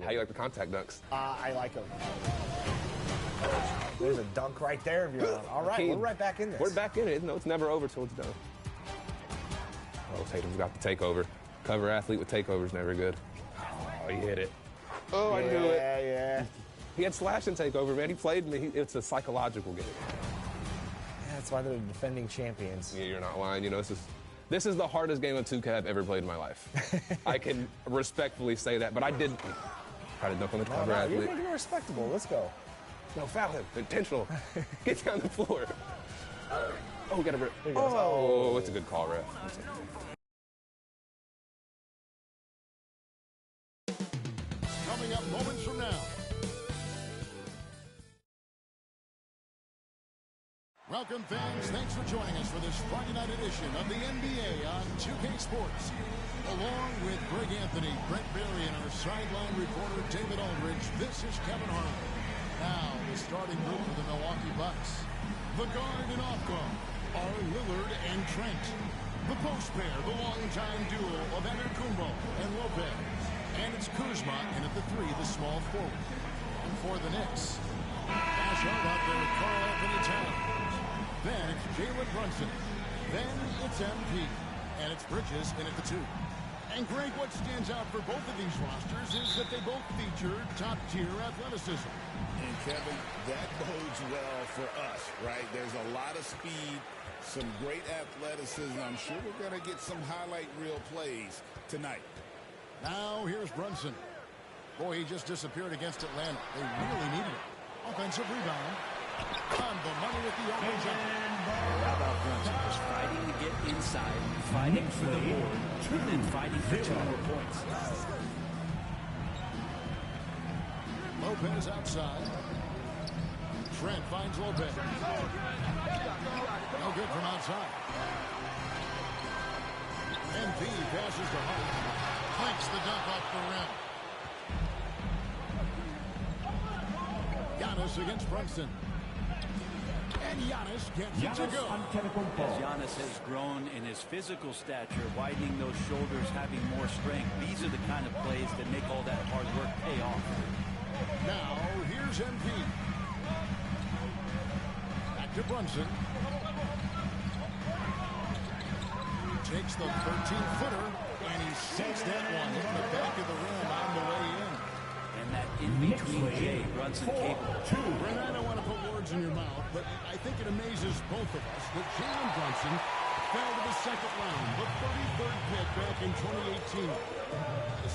How you like the contact dunks? I like them. There's a dunk right there. All right, we're right back in this. We're back in it. No, it's never over till it's done. Oh, Tatum's got the takeover. Cover athlete with takeover is never good. Oh, he hit it. Oh, yeah, I knew it. Yeah. He had slash and takeover, man. He played me. It's a psychological game. Yeah, that's why they're defending champions. Yeah, you're not lying. You know, this is the hardest game of 2K I've ever played in my life. I can respectfully say that, but I did try to dunk on the cover athlete. You're making it respectable. Let's go. No, foul him. Intentional. Get down the floor. Oh, got a rip. Oh, it's a good call, ref. Coming up moments from now. Welcome, fans. Thanks for joining us for this Friday night edition of the NBA on 2K Sports. Along with Greg Anthony, Brent Berry, and our sideline reporter, David Aldridge, this is Kevin Harlan. Now, the starting group for the Milwaukee Bucks. The guard and off guard are Lillard and Trent. The post pair, the longtime duo of Antetokounmpo and Lopez. And it's Kuzma, and at the three, the small forward. And for the Knicks, Ash out there with Karl Anthony Towns. Then it's Jalen Brunson. Then it's MP. And it's Bridges in at the two. And Greg, what stands out for both of these rosters is that they both feature top-tier athleticism. And Kevin, that bodes well for us, right? There's a lot of speed, some great athleticism. I'm sure we're going to get some highlight reel plays tonight. Now here's Brunson. Boy, he just disappeared against Atlanta. They really needed it. Offensive rebound. On the money with the open jumper. How about Brunson? Just fighting to get inside, fighting for the board, and then fighting for 2 more points. Lopez outside. Trent finds Lopez. No good from outside. MP passes to Hart. Clanks the dunk off the rim. Giannis against Brunson. And Giannis gets it to go. As Giannis has grown in his physical stature, widening those shoulders, having more strength, these are the kind of plays that make all that hard work pay off. Now, here's MP. Back to Brunson. Takes the 13-footer, and he sinks that one in the back of the rim on the way in. And that in-between Jay, Brunson capable. Brent, I don't want to put words in your mouth, but I think it amazes both of us that Jalen Brunson fell to the second round, the 33rd pick back in 2018.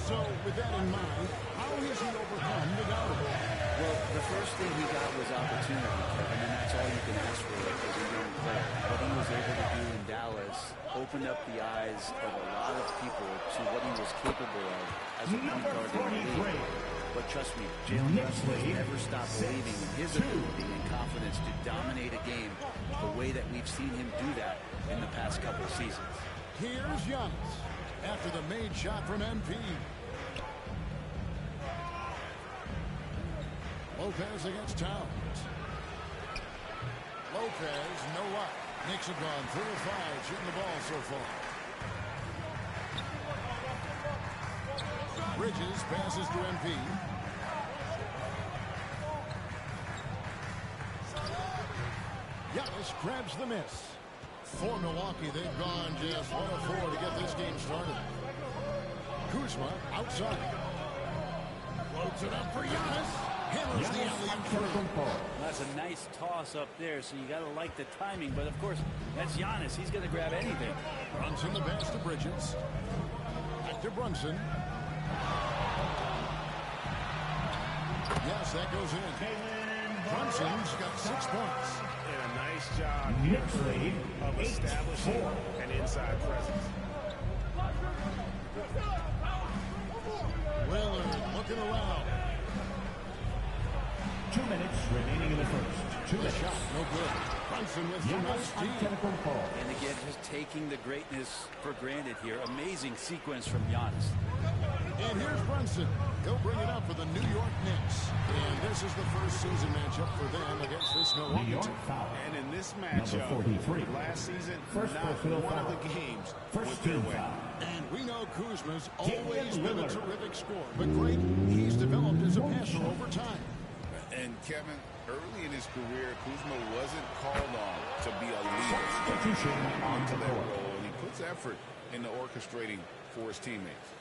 So, with that in mind, how has he overcome the doubt? Well, the first thing he got was opportunity, Kevin, and that's all you can ask for as a young player. What he was able to do in Dallas opened up the eyes of a lot of people to what he was capable of as a point guard in the league. But trust me, Jalen Brunson has never stopped believing in his ability and confidence to dominate a game the way that we've seen him do that in the past couple of seasons. Here's Giannis after the made shot from MP. Lopez against Towns. Lopez, no luck. Knicks have gone 3 of 5 shooting the ball so far. Bridges passes to MP. Giannis grabs the miss. For Milwaukee, they've gone just 1 of 4 to get this game started. Kuzma outside. Floats it up for Giannis. Hammers the alley-oop through. That's a nice toss up there, so you got to like the timing. But, of course, that's Giannis. He's going to grab anything. Brunson the pass to Bridges. Back to Brunson. Yes, that goes in. Brunson's got 6 points. And a nice job here of establishing an inside presence. Lillard looking around. 2 minutes remaining in the first. The shot, no good. Brunson with the nice steal. And again, just taking the greatness for granted here. Amazing sequence from Giannis. And here's Brunson. He'll bring it up for the New York Knicks. And this is the first season matchup for them against this Milwaukee team. And in this matchup, last season, not one of the games went their way. And we know Kuzma's always been a terrific scorer. But great, he's developed as a passer over time. And Kevin, early in his career, Kuzma wasn't called on to be a leader. Onto that role, and he puts effort into orchestrating for his teammates.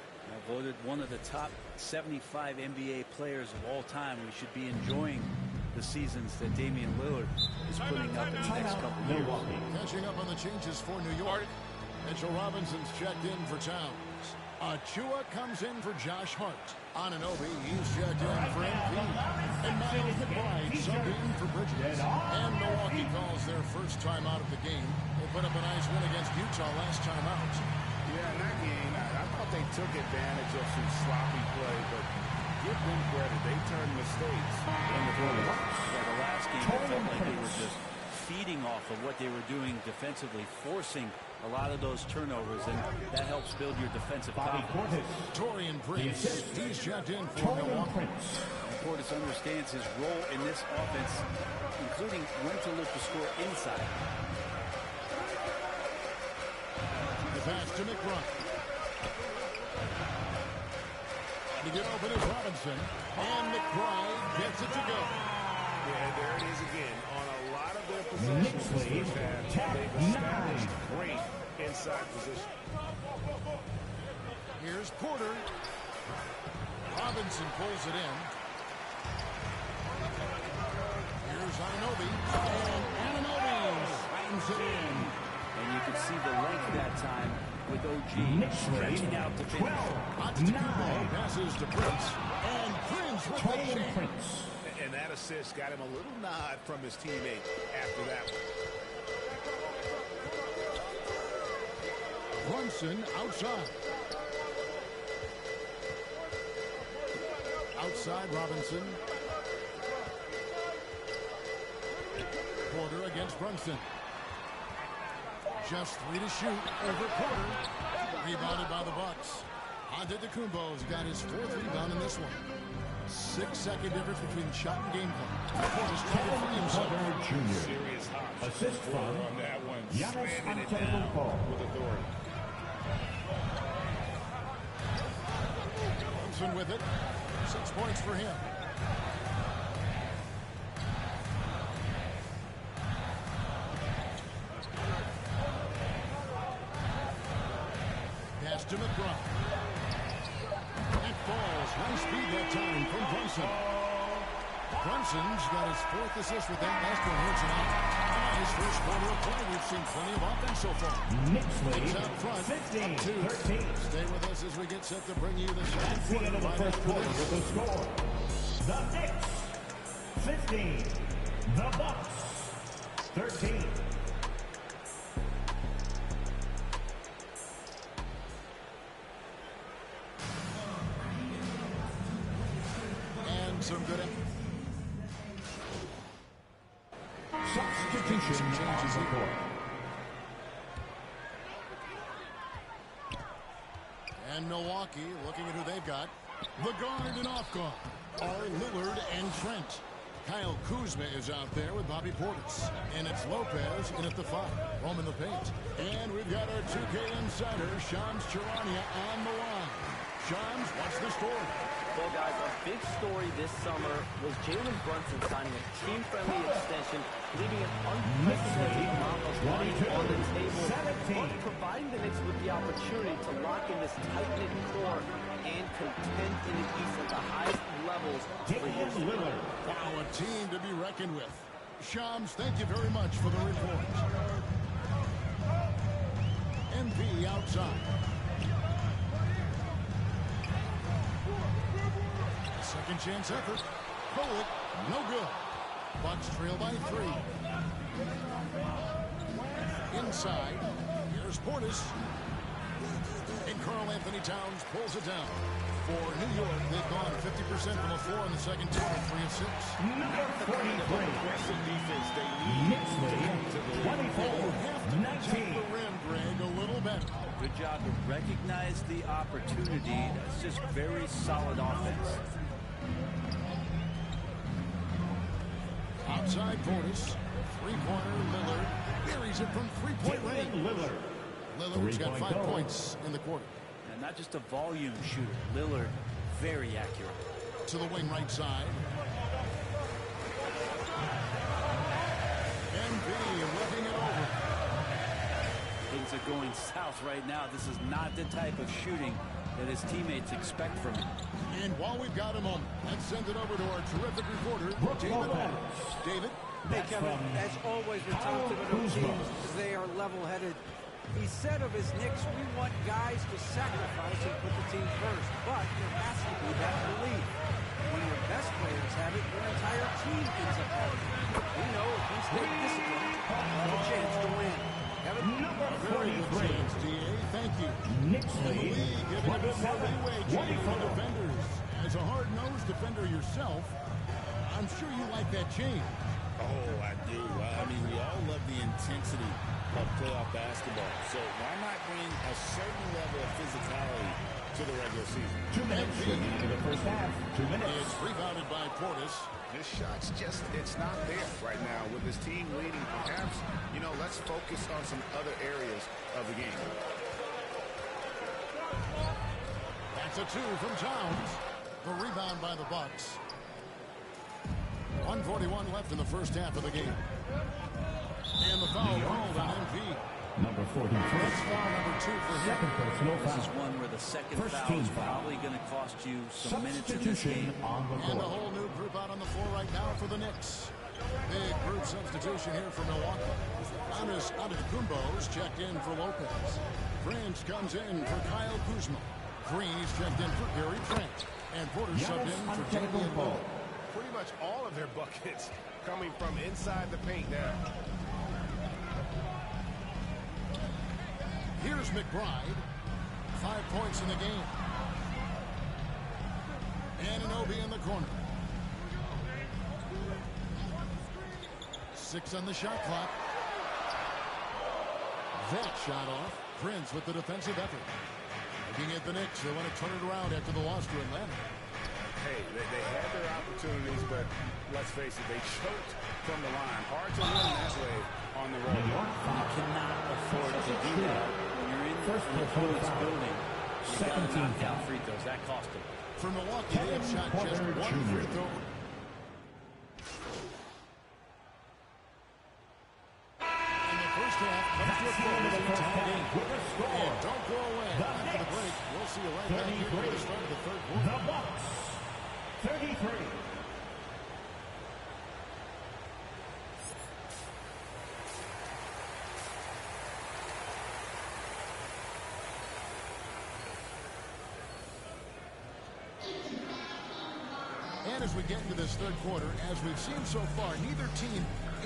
Voted one of the top 75 NBA players of all time. We should be enjoying the seasons that Damian Lillard is putting up in the next couple of years. Catching up on the changes for New York. Mitchell Robinson's checked in for Towns. Achua comes in for Josh Hart. Anunoby, he's checked in for MP. And Miles McBride subbed in for Bridges. And Milwaukee calls their first time out of the game. They put up a nice win against Utah last time out. Yeah, in that game, I thought they took advantage of some sloppy play, but give them credit. They turned mistakes in the The last game, it felt like they were just feeding off of what they were doing defensively, forcing a lot of those turnovers, and that helps build your defensive confidence. Taurean Prince, he's checked in for Milwaukee. Portis understands his role in this offense, including when to look to score inside. The pass to McBride. To get open is Robinson, and McBride gets it to go. Yeah, there it is again. On a lot of their possessions this half, they've established great inside position. Here's Porter. Robinson pulls it in. Here's Anunoby. And Anunoby slams it in. And you could see the length that time with OG stretching out to finish. Antetokounmpo passes to Prince. And Prince with the jam. And that assist got him a little nod from his teammate after that one. Brunson outside. Outside Robinson. Porter against Brunson. Just 3 to shoot over Porter. Rebounded by the Bucks. Antetokounmpo's got his 4th rebound in this one. 6-second difference between shot and game clock. Porter's trying to free himself. Serious hops. Assist from on that one. Giannis Slamming it down Antetokounmpo. with authority. Brunson with it. 6 points for him. Pass to McBride. It falls. Nice speed that time from Brunson. Brunson's got his 4th assist with that last one here tonight. And his first quarter of play, we've seen plenty of offense so far. Knicks lead Knicks out front, 15-13. Stay with us as we get set to bring you the second That's the end of the quarter first quarter with the score. The Knicks 15, the Bucks 13. And some good Substitution changes the court. And Milwaukee, looking at who they've got. The guard and off guard are Lillard and Trent. Kyle Kuzma is out there with Bobby Portis. And it's Lopez in at the 5. Roman the paint. And we've got our 2K insider, Shams Charania, on the line. Shams, what's the story? Well, guys, a big story this summer was Jalen Brunson signing a team-friendly extension, leaving an unprecedented amount of money on the table, but providing the Knicks with the opportunity to lock in this tight-knit core and contend in the East at the highest levels for years to come. Wow, a team to be reckoned with. Shams, thank you very much for the report. MP outside. Second chance effort. Bullock, no good. Bucks trail by 3. Inside, here's Portis. And Karl Anthony Anthony Towns pulls it down. For New York, they've gone 50% from the floor in the second quarter, 3 of 6. Number 43. Aggressive defense they need. Nixley, 24-19. The rim, Greg, a little better. Good job to recognize the opportunity. That's just very solid offense. Outside Portis. Three-pointer Lillard. Buries it from three-point range. Lillard's got 5 points in the quarter. And not just a volume shooter. Lillard, very accurate. To the wing right side. MB whipping it over. Things are going south right now. This is not the type of shooting that his teammates expect from him. And while we've got a moment, let's send it over to our terrific reporter, David Aldridge. David? Hey, Kevin, as always with Tom Thibodeau teams, they are level-headed. He said of his Knicks, we want guys to sacrifice and put the team first. But there has to be that belief. When your best players have it, your entire team ends up having it. We know if we stay disciplined, we'll have a chance to win. Kevin? Very good chance, D.A. Thank you. Nixley, Giving a bit more leeway to the defenders. As a hard-nosed defender yourself, I'm sure you like that change. Oh, I do. I mean, we all love the intensity of playoff basketball. So why not bring a certain level of physicality to the regular season? 2 minutes remaining in the first half. 2 minutes. It's rebounded by Portis. His shot's just, it's not there right now. With his team leading, perhaps, you know, let's focus on some other areas of the game. That's a 2 from Towns. The rebound by the Bucks. 1:41 left in the first half of the game. And the foul called on MP. Number 43. That's foul number 2 for him. Second personal This is foul. one where the second First foul team is foul. probably going to cost you some minutes in this Substitution game. on the And a court. whole new group out on the floor right now for the Knicks. Big group substitution here for Milwaukee. Antetokounmpo's checked in for Lopez. Prince comes in for Kyle Kuzma. Green's checked in for Gary Trent. And Porter subbed in for Damian Lillard. Pretty much all of their buckets coming from inside the paint now. Here's McBride. 5 points in the game. Anunoby in the corner. 6 on the shot clock. That shot off. Prince with the defensive effort. Looking at the Knicks, they want to turn it around after the loss to Atlanta. Hey, they had their opportunities, but let's face it, they choked from the line. Hard to win that way on the road. You cannot afford to do that. When you're in the opponent's building, you got to knock down free throws. That cost them. For Milwaukee, they have shot just 1 free throw. In the first half, comes to a close in the tie game. And don't go away. After the break, we'll see you right back here for the start of the third quarter. The Bucks, 33. And as we get into this third quarter, as we've seen so far, neither team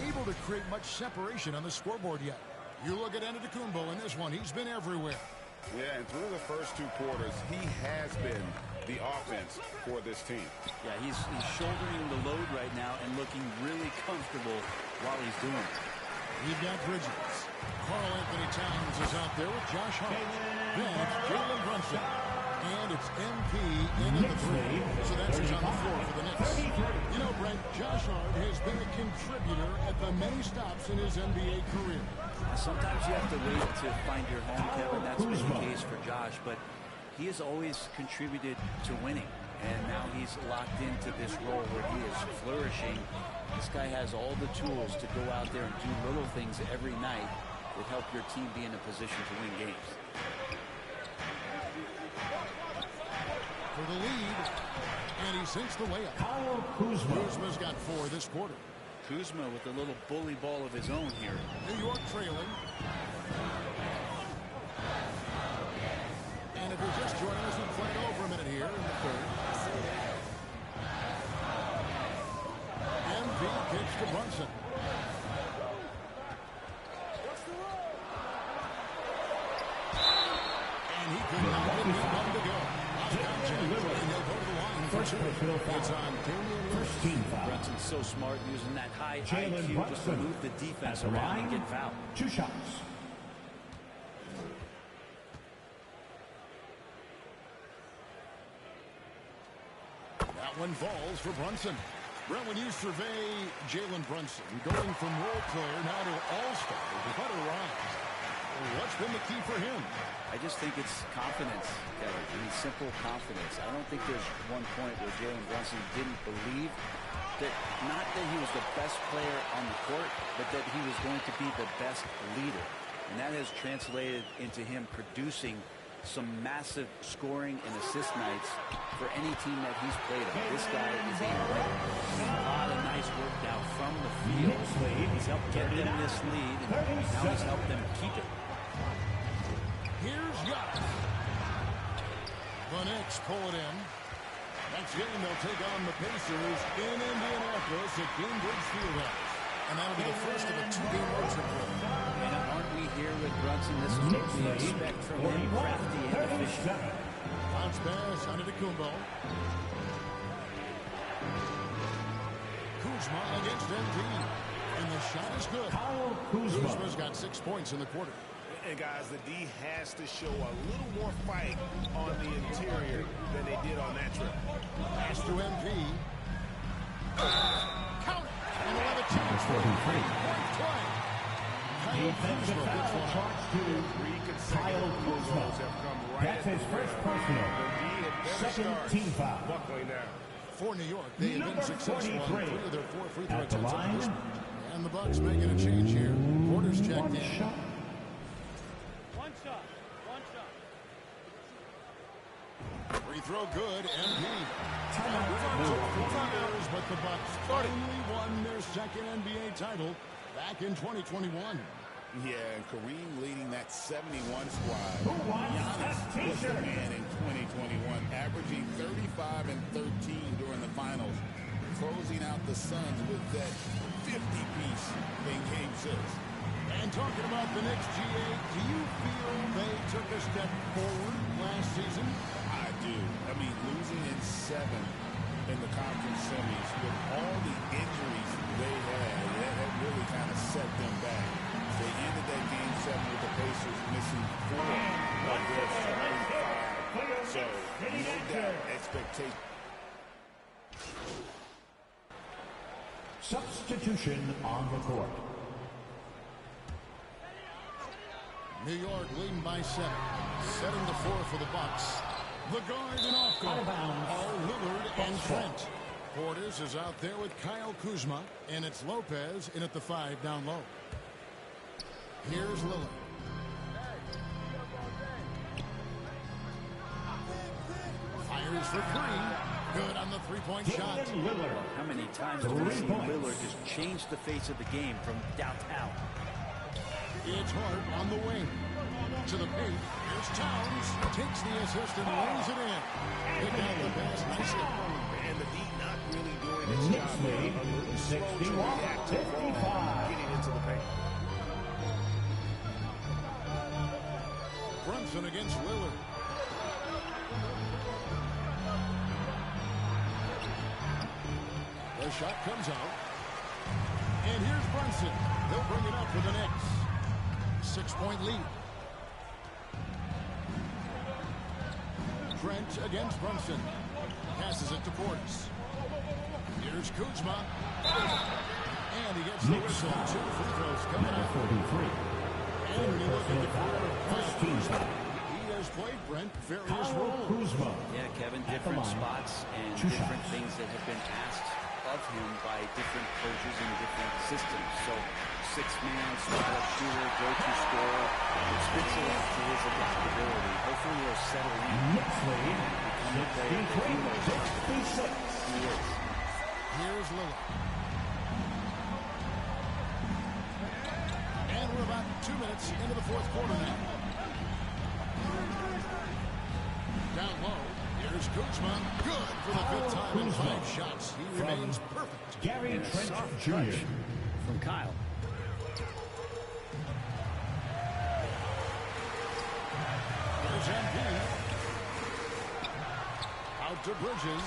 able to create much separation on the scoreboard yet. You look at Antetokounmpo in this one, he's been everywhere. Yeah, and through the first 2 quarters, he has been the offense for this team. Yeah, he's shouldering the load right now and looking really comfortable while he's doing it. We've got Bridges. Carl Anthony Towns is out there with Josh Hart. Then it's Jalen Brunson. And it's MP in the 3. So that's who's on the floor for the Knicks. You know, Brent, Josh Hart has been a contributor at the many stops in his NBA career. Sometimes you have to wait to find your home, Kevin. That's been the case for Josh, but he has always contributed to winning. And now he's locked into this role where he is flourishing. This guy has all the tools to go out there and do little things every night that help your team be in a position to win games. For the lead, and he sinks the layup. Kyle Kuzma. Kuzma's got 4 this quarter. Kuzma with a little bully ball of his own here. New York trailing. And if you're just joining us, we've played over a minute here in the third. MV kicks to Brunson. And he could not get the First personal foul. It's on Damian Lillard. First team foul. Brunson's so smart using that high Jalen IQ just to Brunson move the defense at the around and line. get fouled. 2 shots. That one falls for Brunson. Brent, when you survey Jalen Brunson, going from role player now to all-star, what a rise. What's been the key for him? I just think it's confidence, Kevin. I mean, simple confidence. I don't think there's one point where Jalen Brunson didn't believe that, not that he was the best player on the court, but that he was going to be the best leader. And that has translated into him producing some massive scoring and assist nights for any team that he's played on. This guy is a winner. A lot of nice work now from the field. He's helped get them this lead, and now he's helped them keep it. Here's Giannis. The Knicks pull it in. Next game, they'll take on the Pacers in Indianapolis at Gainbridge Fieldhouse. And that'll be the first of a 2-game road trip for them. And aren't we here with Brunson? This is what we expect from him, crafty and efficient. Bounce pass, Antetokounmpo. Kuzma against MD. And the shot is good. Kuzma's got 6 points in the quarter. And guys, the D has to show a little more fight on the interior than they did on that trip. Pass to MP. Count it. And we'll have a chance for 3-point play. Defensive foul charged to Kyle Kuzma. That's his first personal. Second team foul. Buckling now. For New York, they have been successful on 3 of their 4 free throw At the attempts. line. And the Bucks making a change here. Porter's checked One in. shot. One shot. One shot. Free throw good. MP. Timeout. But the Bucks finally won their second NBA title back in 2021. Yeah, and Kareem leading that 71 squad. Who wants that Was the t-shirt? man in 2021, averaging 35 and 13 during the finals, closing out the Suns with that 50-piece in Game 6. And talking about the Knicks, GA, do you feel they took a step forward last season? I do. I mean, losing in 7 in the conference semis with all the injuries they had really kind of set them back. They ended that Game 7 with the Pacers missing 4 of their starting 5. So, no doubt, expectation. Substitution on the court. New York leading by 7. Setting the floor for the Bucks. The guard and off guard are Lillard and Trent. Portis is out there with Kyle Kuzma, and it's Lopez in at the 5 down low. Here's Lillard. Fires for 3. Good on the 3-point shot. Lillard. How many times have we seen Lillard just change the face of the game from downtown? It's Hart on the wing. To the paint. Here's Towns. Takes the assist and lays it in. Pick out the pass nicely. And the D not really doing its job. A little slow to react to the ball getting into the paint. Brunson against Lillard. The shot comes out. And here's Brunson. He'll bring it up for the Knicks. 6-point lead. Trent against Brunson. Passes it to Portis. Here's Kuzma. And he gets the whistle. 2 free throws coming up. 43. And when you look at the career of First team foul. he has played, Brent, various Kyle roles. Kuzma. Yeah, Kevin, At the different line. spots and 2 different shots. things that have been asked of him by different coaches in different systems. So, 6-man, spot-up shooter, go-to scorer. It speaks a lot to his adaptability. Hopefully he'll settle in. Knicks lead. 63-66. He is. Here's Lillard. And we're about 2 minutes into the 4th quarter now. Down low. Here's Kuzma. Good for the 5th time in 5 shots. He remains perfect. Gary Trent Jr. From Kyle. Here's MP. to Bridges.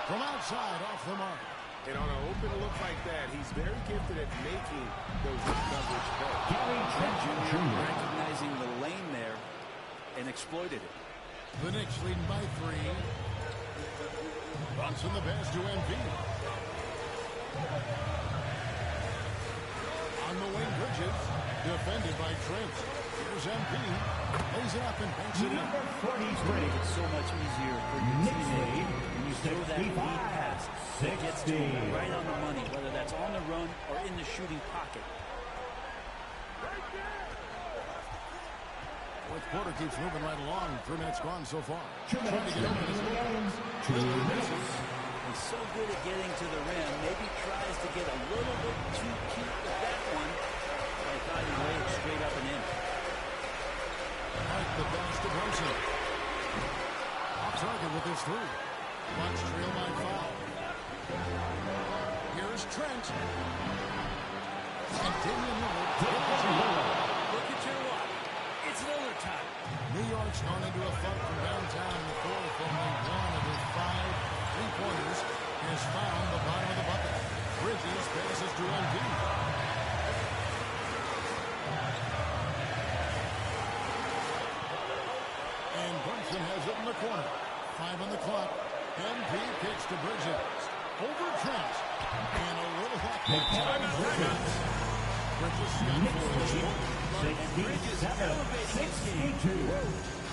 From outside, off the mark. And on an open look like that, he's very gifted at making those coverage plays. Junior recognizing the lane there and exploited it. The Knicks leading by 3. Brunson the pass to MP. On the wing, Bridges. Defended by Trent. Here's MP. Lays it up and banks it in. Number 43. It's so much easier for your teammate when you throw that lead pass. It gets to him right on the money, whether that's on the run or in the shooting pocket. Fourth quarter keeps moving right along. 3 minutes gone so far. 2 minutes. Trying to get open his hands. 2 minutes. He's so good at getting to the rim. Maybe tries to get a little bit too cute with that one. I thought he laid it straight up and in. Right, the pass to Brunson. Off target with his 3. Bucks trail by 5. Here's Trent. And Damian Lillard. Look at your watch. It's Lillard time. New York's gone into a funk from downtown in the fourth. Only 1 of his 5 3-pointers has found the bottom of the bucket. Bridges passes to MP. And Brunson has it in the corner. 5 on the clock. MP kicks to Bridges. Over Trent. And a little back time Bridges. Bridges got 62.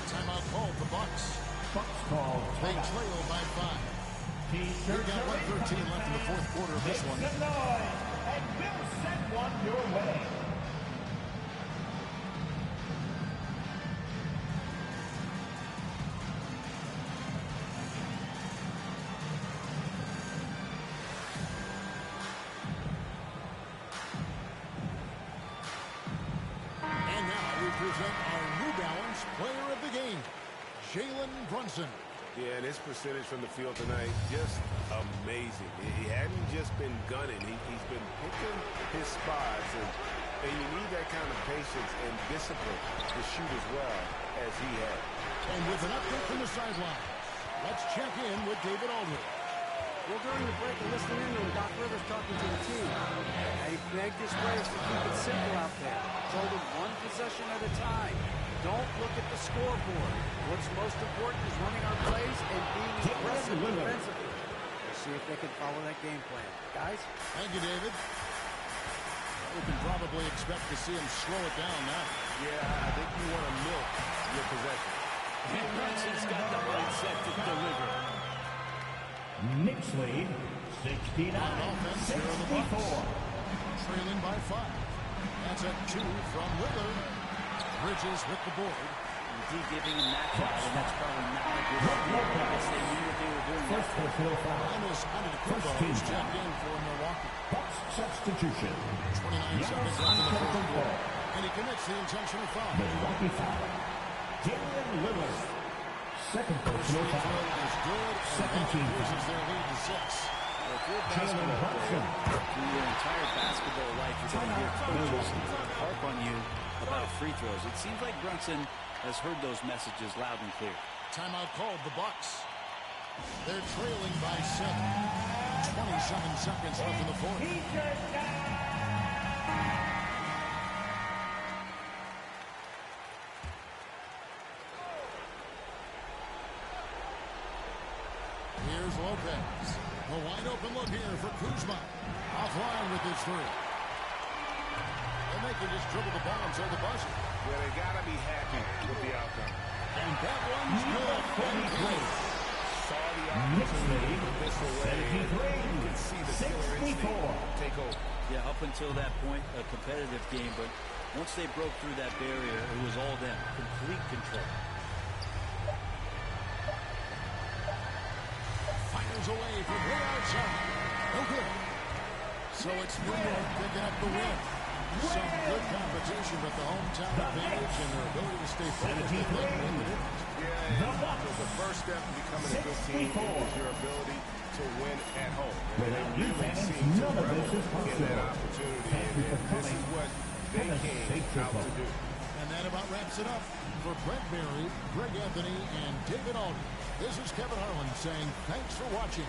Timeout called the Bucks. Bucks call. They trail by 5. We've got 1:13 left in the fourth quarter of this one. Some noise, and we'll send one your way. And now we present our New Balance player of the game, Jalen Brunson. Yeah, and his percentage from the field tonight, just amazing. He hadn't just been gunning. He's been picking his spots, and you need that kind of patience and discipline to shoot as well as he had. And with an update from the sideline, let's check in with David Aldridge. Well, during the break, and listening in when Doc Rivers talking to the team, he begged his players to keep it simple out there. Told them 1 possession at a time. Don't look at the scoreboard. What's most important is running our plays and being aggressive defensively. We'll see if they can follow that game plan. Guys? Thank you, David. We can probably expect to see him slow it down now. Yeah, I think you want to milk your possession. And Brunson's got the mindset to deliver. Knicks lead 69-64. Trailing by 5. That's a 2 from Lillard. Bridges with the board. D giving him that foul, and that's probably not a good idea. I guess they knew what they were doing. First personal foul. Almost under the Kubo, who's checked in for Milwaukee. Bucks substitution. 29 seconds left in the fourth quarter. And he commits the intentional foul. Milwaukee foul. Damian Lillard. Second personal foul. Is good. Second team foul. Increases their lead to 6. If you're a Jalen basketball Brunson. player, through your entire basketball life, you're going to hear coaches harp on you about free throws. It seems like Brunson has heard those messages loud and clear. Timeout called the Bucks. They're trailing by 7. 27 seconds left in the fourth. Here's Lopez. A wide open look here for Kuzma. Offline with his 3. And they can just dribble the ball until the buzzer. Yeah, they got to be happy with the outcome. And that one's good. Saw the opportunity to this away. You can see the killer instinct take over. Yeah, up until that point, a competitive game, but once they broke through that barrier, it was all them. Complete control. Fires away from way outside. No good. So it's New York picking up the win. Some good competition, but the hometown advantage and their ability to stay focused and win the difference. Yeah, the first step to becoming a good team is your ability to win at home. Without defense, none of this is in that possible. opportunity, Thank you for and this is coming. what they came out to do. And that that about wraps it up. For Brent Barry, Greg Anthony, and David Aldridge, this is Kevin Harlan saying thanks for watching.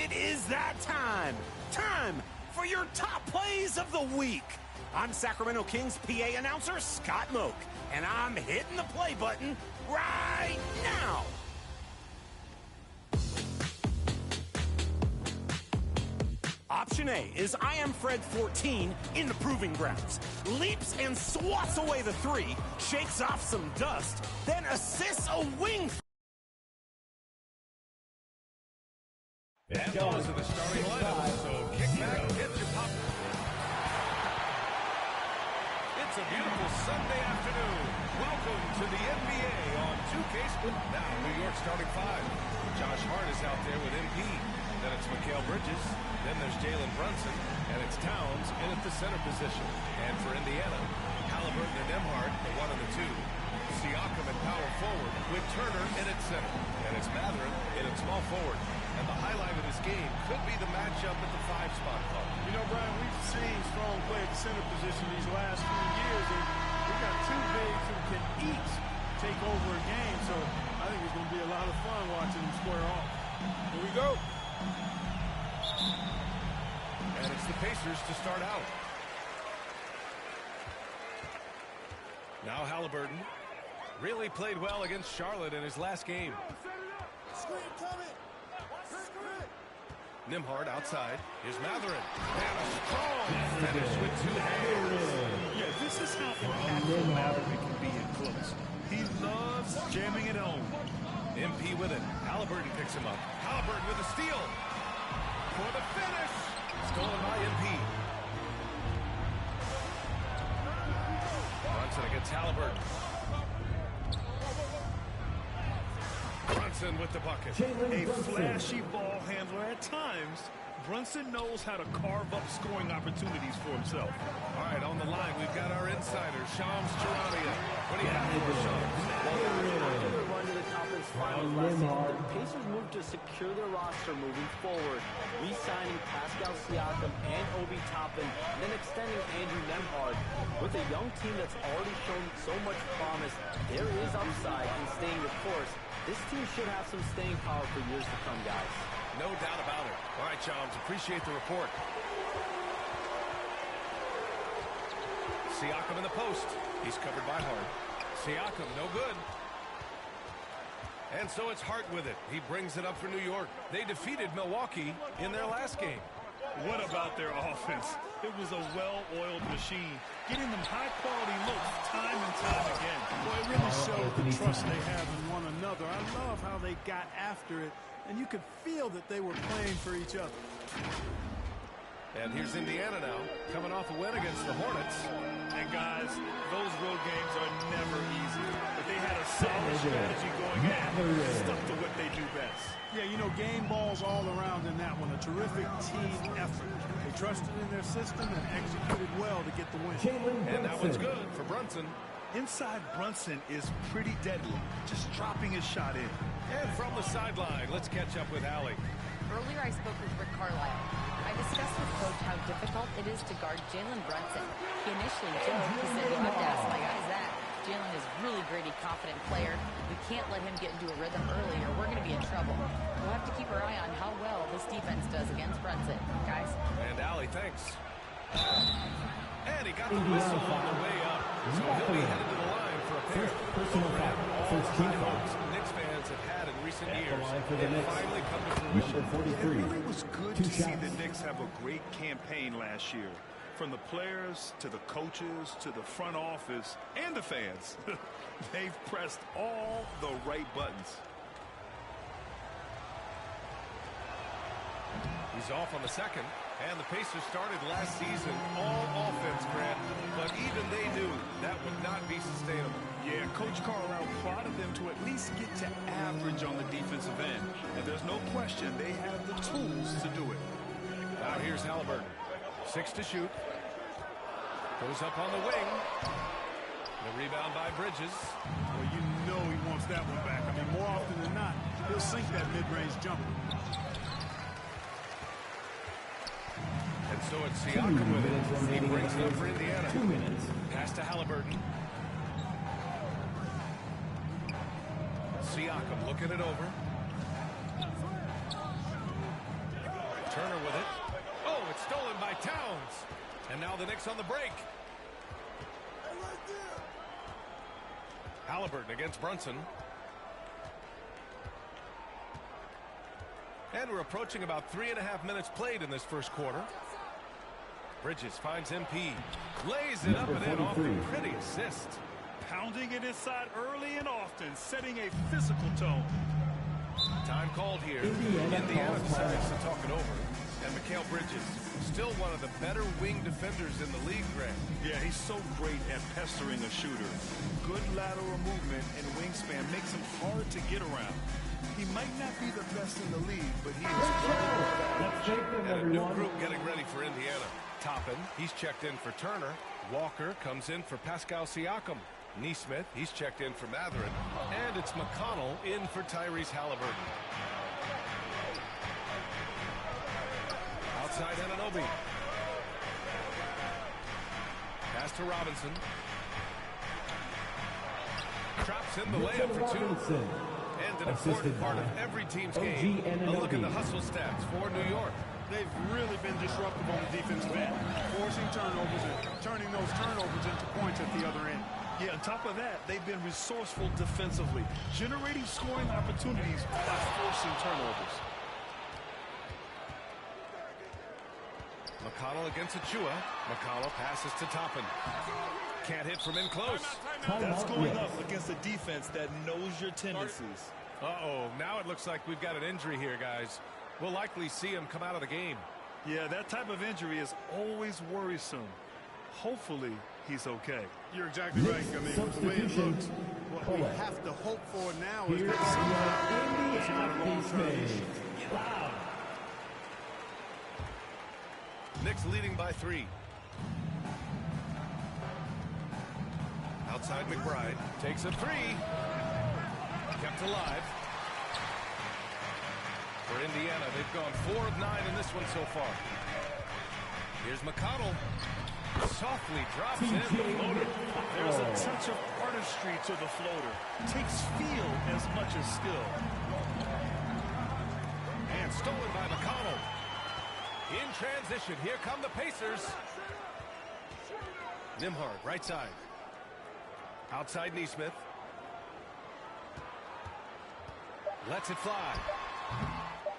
It is that time. Time for your top plays of the week. I'm Sacramento Kings PA announcer Scott Moak, and I'm hitting the play button right now. Option A is I Am Fred 14 in the proving grounds. Leaps and swats away the three, shakes off some dust, then assists a wing. And those are the starting lineups, so kick back, get your pop. It's a beautiful Sunday afternoon. Welcome to the NBA on 2K Sports. Now, New York starting five. Josh Hart is out there with MP. Then it's Mikal Bridges. Then there's Jalen Brunson. And it's Towns in at the center position. And for Indiana, Halliburton and Nembhard, the 1 and the 2. Siakam at power forward with Turner in at center. And it's Mathurin in at small forward. And the highlight of this game could be the matchup at the 5 spot. You know, Brian, we've seen strong play at the center position these last few years, and we've got two bigs who can each take over a game, so I think it's going to be a lot of fun watching them square off. Here we go. And it's the Pacers to start out. Now Halliburton really played well against Charlotte in his last game. Screen coming. Nembhard outside. Here's Mathurin. And a strong finish with 2 hands. Yeah, this is how impactful Mathurin can be in close. He loves jamming it home. MP with it. Halliburton picks him up. Halliburton with a steal. For the finish. Stolen by MP. Brunson against Halliburton. Brunson with the bucket. A flashy ball handler at times. Brunson knows how to carve up scoring opportunities for himself. All right, on the line, we've got our insider, Shams Charania. What do you have for us, Shams? After the run to the conference finals last season, the Pacers moved to secure their roster moving forward, re-signing Pascal Siakam and Obi Toppin, and then extending Andrew Nembhard. With a young team that's already shown so much promise, there is upside in staying the course. This team should have some staying power for years to come, guys. No doubt about it. All right, Shams, appreciate the report. Siakam in the post. He's covered by Hart. Siakam, no good. And so it's Hart with it. He brings it up for New York. They defeated Milwaukee in their last game. What about their offense? It was a well-oiled machine, getting them high-quality looks time and time again. Boy, it really showed the trust they have in one another. I love how they got after it, and you could feel that they were playing for each other. And here's Indiana now, coming off a win against the Hornets. And guys, those road games are never easy. But they had a solid strategy going in, stuck to what they do best. Yeah, you know, game balls all around in that one. A terrific team effort. They trusted in their system and executed well to get the win. And that one's good for Brunson. Inside Brunson is pretty deadly, just dropping his shot in. And from the sideline, let's catch up with Allie. Earlier I spoke with Rick Carlisle. I discussed with Coach how difficult it is to guard Jalen Brunson. He initially joked, he said, "You have to ask my guys that. Jalen is really gritty, confident player. We can't let him get into a rhythm early or we're going to be in trouble. We'll have to keep our eye on how well this defense does against Brunson, guys." And Allie, thanks. And he got the whistle on the way up. So he'll be headed to the line for a pair. Personal foul. First team foul. Knicks fans have had in recent years. They finally come to fruition. It really was good to see the Knicks have a great campaign last year. From the players to the coaches to the front office and the fans. They've pressed all the right buttons. He's off on the second. And the Pacers started last season all offense, Grant. But even they knew that would not be sustainable. Yeah, Coach Carlisle prodded them to at least get to average on the defensive end. And there's no question they have the tools to do it. Now here's Halliburton. 6 to shoot. Goes up on the wing. The rebound by Bridges. Well, you know he wants that one back. I mean, more often than not, he'll sink that mid-range jumper. And so it's Siakam with it. He brings it up for Indiana. 2 minutes. Pass to Halliburton. Siakam looking it over. It's stolen by Towns. And now the Knicks on the break. Halliburton against Brunson. And we're approaching about 3.5 minutes played in this first quarter. Bridges finds MP. Lays it up and in off the pretty assist. Pounding it inside early and often, setting a physical tone. Time called here. Indiana decides to talk it over. And Mikal Bridges, still one of the better wing defenders in the league, Grant. Yeah, he's so great at pestering a shooter. Good lateral movement and wingspan makes him hard to get around. He might not be the best in the league, but he is and a new group getting ready for Indiana. Toppin, he's checked in for Turner. Walker comes in for Pascal Siakam. Neesmith, he's checked in for Matherin. And it's McConnell in for Tyrese Halliburton. Outside Anunoby. Pass to Robinson. Drops in the layup for two. And an important part of every team's game. A look at the hustle stats for New York. They've really been disruptive on the defensive end, forcing turnovers and turning those turnovers into points at the other end. Yeah, on top of that, they've been resourceful defensively, generating scoring opportunities by forcing turnovers. McConnell against Achua. McConnell passes to Toppin. Can't hit from in close. That's going up against a defense that knows your tendencies. Uh-oh, now it looks like we've got an injury here, guys. We'll likely see him come out of the game. Yeah, that type of injury is always worrisome. Hopefully, he's okay. You're exactly right. I mean, with the way it looks, what we have to hope for now is that somehow it's not a long-term issue. Knicks leading by 3. Outside McBride takes a 3. Kept alive. For Indiana, they've gone 4 of 9 in this one so far. Here's McConnell. Softly drops in the floater. There's a touch of artistry to the floater. Takes feel as much as skill. And stolen by McConnell. In transition, here come the Pacers. Nimhard, right side. Outside Neesmith. Lets it fly.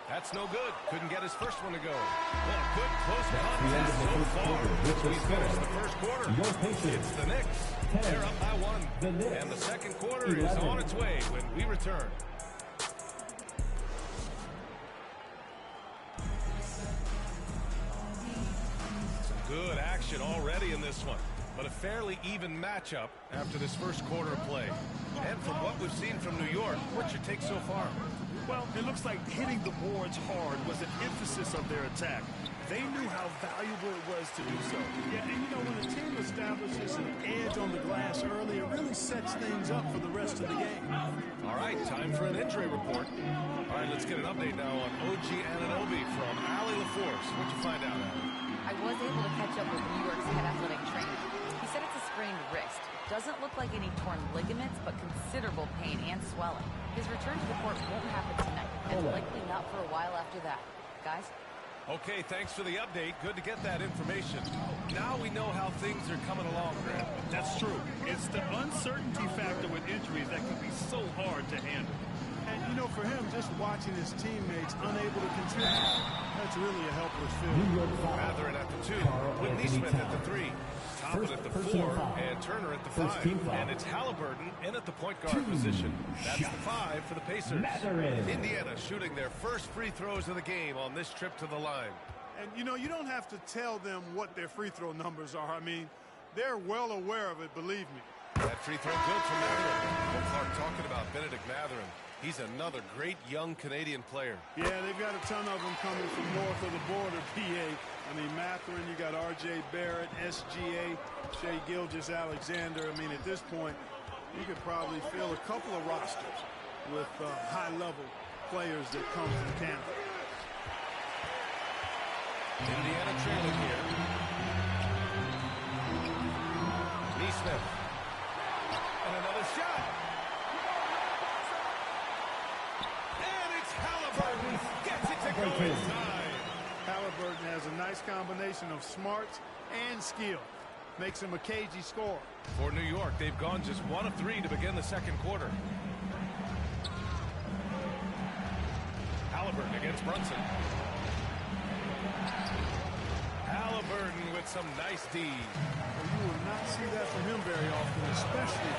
That's no good. Couldn't get his first one to go. Well, good close contest so far. We finished the first quarter. It's the Knicks. They're up by 1. And the second quarter is on its way when we return. Good action already in this one, but a fairly even matchup after this first quarter of play. And from what we've seen from New York, what's your take so far? Well, it looks like hitting the boards hard was an emphasis of their attack. They knew how valuable it was to do so. Yeah, and you know, when a team establishes an edge on the glass early, it really sets things up for the rest of the game. All right, time for an injury report. All right, let's get an update now on OG Anunoby from Allie LaForce. What'd you find out, Allie? I was able to catch up with New York's head athletic trainer. He said it's a sprained wrist. Doesn't look like any torn ligaments, but considerable pain and swelling. His return to the court won't happen tonight, and likely not for a while after that. Guys? Okay, thanks for the update. Good to get that information. Now we know how things are coming along, Grant. That's true. It's the uncertainty factor with injuries that can be so hard to handle. And, you know, for him, just watching his teammates unable to contribute, that's really a helpless feeling. Matherin at the 2, with Neesmith at the 3, Toppin at the 4, and Turner at the 5. And it's Halliburton in at the point guard position. That's the 5 for the Pacers. Indiana shooting their first free throws of the game on this trip to the line. And, you know, you don't have to tell them what their free throw numbers are. I mean, they're well aware of it, believe me. That free throw good from Matherin. Well, Clark, talking about Benedict Matherin. He's another great young Canadian player. Yeah, they've got a ton of them coming from north of the border, PA. I mean, Matherin, you got R.J. Barrett, SGA, Shai Gilgeous-Alexander. I mean, at this point, you could probably fill a couple of rosters with high-level players that come from Canada. Indiana trailing here. Neesmith. And another shot. And it's Halliburton. Gets it to go inside. Halliburton has a nice combination of smarts and skill. Makes him a cagey scorer. For New York, they've gone just 1 of 3 to begin the second quarter. Halliburton against Brunson. Halliburton with some nice D. Well, you will not see that from him very often, especially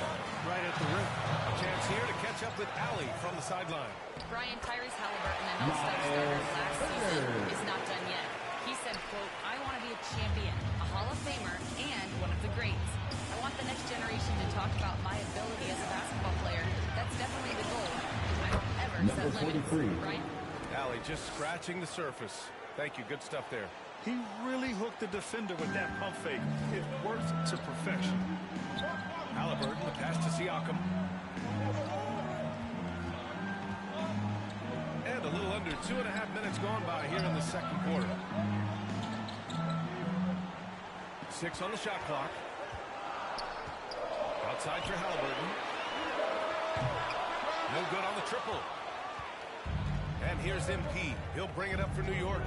right at the rim. A chance here to catch up with Allie from the sideline. Brian, Tyrese Halliburton, an all-star starter last season, is not done yet. He said, quote, "I want to be a champion, a Hall of Famer, and one of the greats. I want the next generation to talk about my ability as a basketball player. That's definitely the goal. I don't ever set limits." Brian? Allie just scratching the surface. Thank you. Good stuff there. He really hooked the defender with that pump fake. It worked to perfection. Halliburton, the pass to Siakam. And a little under 2.5 minutes gone by here in the second quarter. 6 on the shot clock. Outside for Halliburton. No good on the triple. And here's MP. He'll bring it up for New York.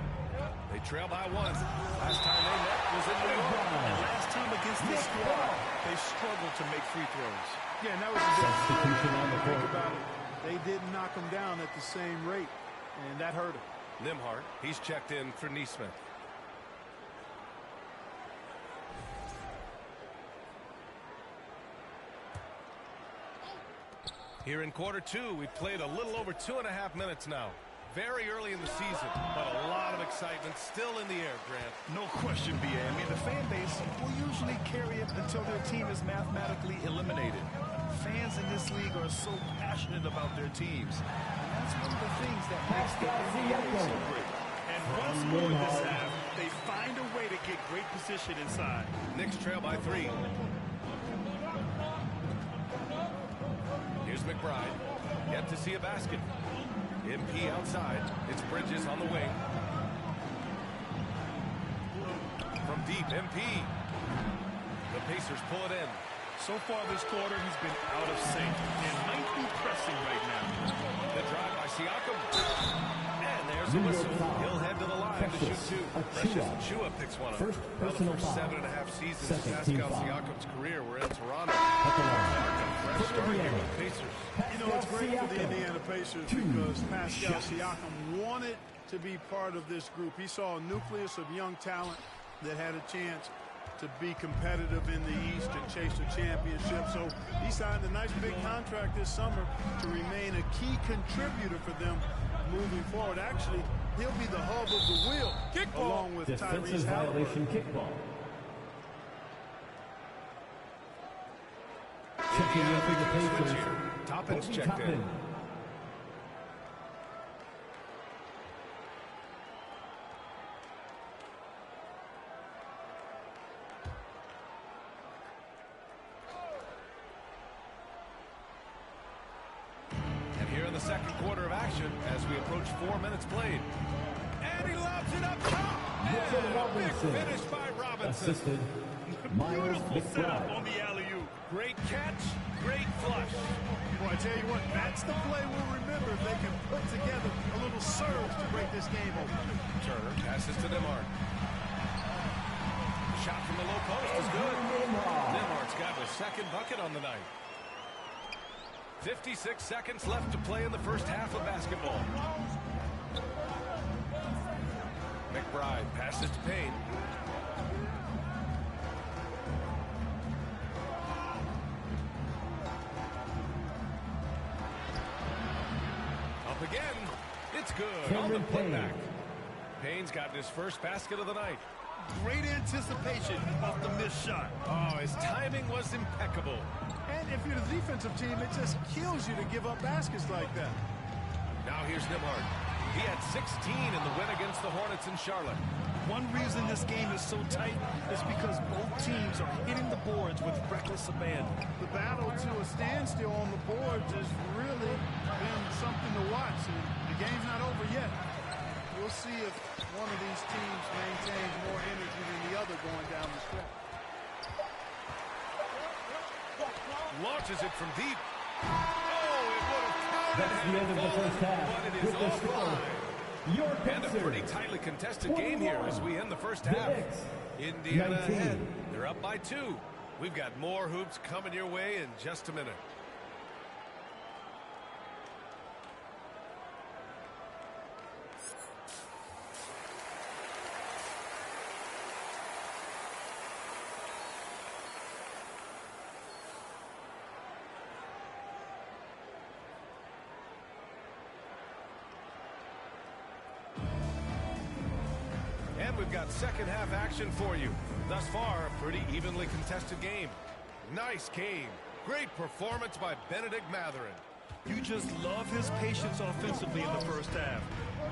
They trail by 1. Last time they met was in New York. And last time against this squad, they struggled to make free throws. Yeah, and that was a big think about it. They didn't knock him down at the same rate, and that hurt him. Nembhard, he's checked in for Neesmith. Here in quarter 2, we've played a little over 2.5 minutes now. Very early in the season, but a lot of excitement still in the air, Grant. No question, B.A. I mean, the fan base will usually carry it until their team is mathematically eliminated. Fans in this league are so passionate about their teams. And that's one of the things that makes the NBA so great. And once more this half, they find a way to get great position inside. Knicks trail by 3. Here's McBride. Yet to see a basket. MP outside. It's Bridges on the wing. From deep, MP. The Pacers pull it in. So far this quarter, he's been out of sync and might be pressing right now. The drive by Siakam. And there's a whistle. He'll head to the line to shoot 2. Precious Achiuwa picks one up. First The personal first foul. 7.5 seasons Second of team Pascal foul. Siakam's career were in Toronto. Put Fresh start here with the Pacers. You know, it's great for the Indiana Pacers because Pascal Siakam wanted to be part of this group. He saw a nucleus of young talent that had a chance to be competitive in the East and chase a championship. So he signed a nice big contract this summer to remain a key contributor for them moving forward. Actually, he'll be the hub of the wheel along with Tyrese Halliburton. Kickball. Checking in for the Pacers. Toppin's checked in. And here in the second quarter of action as we approach 4 minutes played. And he lobs it up top. And a big finish by Robinson. Assisted. Miles Beautiful setup McBride. on the alley-oop. Great catch, great flush. Boy, I tell you what, that's the play we'll remember if they can put together a little surge to break this game open. Turner passes to Nembhard. Shot from the low post is good. Nembhard's got the second bucket on the night. 56 seconds left to play in the first half of basketball. McBride passes to Payne. Up again. It's good on the putback. Payne's gotten his first basket of the night. Great anticipation off the missed shot. Oh, his timing was impeccable. And if you're the defensive team, it just kills you to give up baskets like that. Now here's Nembhard. He had 16 in the win against the Hornets in Charlotte. One reason this game is so tight is because both teams are hitting the boards with reckless abandon. The battle to a standstill on the boards has really been something to watch. And the game's not over yet. We'll see if one of these teams maintains more energy than the other going down the stretch. Launches it from deep. Oh, it would have counted. That's the end of the first half. But it is With the score, offline. And a pretty tightly contested game here as we end the first half. Indiana ahead. They're up by 2. We've got more hoops coming your way in just a minute. And we've got second half action for you. Thus far, a pretty evenly contested game. Nice game. Great performance by Benedict Mathurin. You just love his patience offensively in the first half.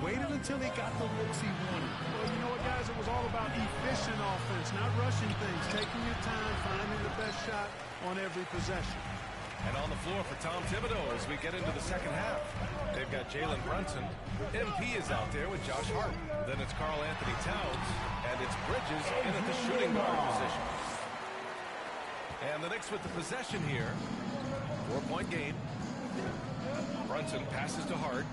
Waited until he got the looks he wanted. Well, you know what, guys? It was all about efficient offense, not rushing things, taking your time, finding the best shot on every possession. And on the floor for Tom Thibodeau as we get into the second half. They've got Jalen Brunson. MP is out there with Josh Hart. Then it's Karl Anthony Towns. And it's Bridges in at the shooting guard position. And the Knicks with the possession here. 4-point game. Brunson passes to Hart.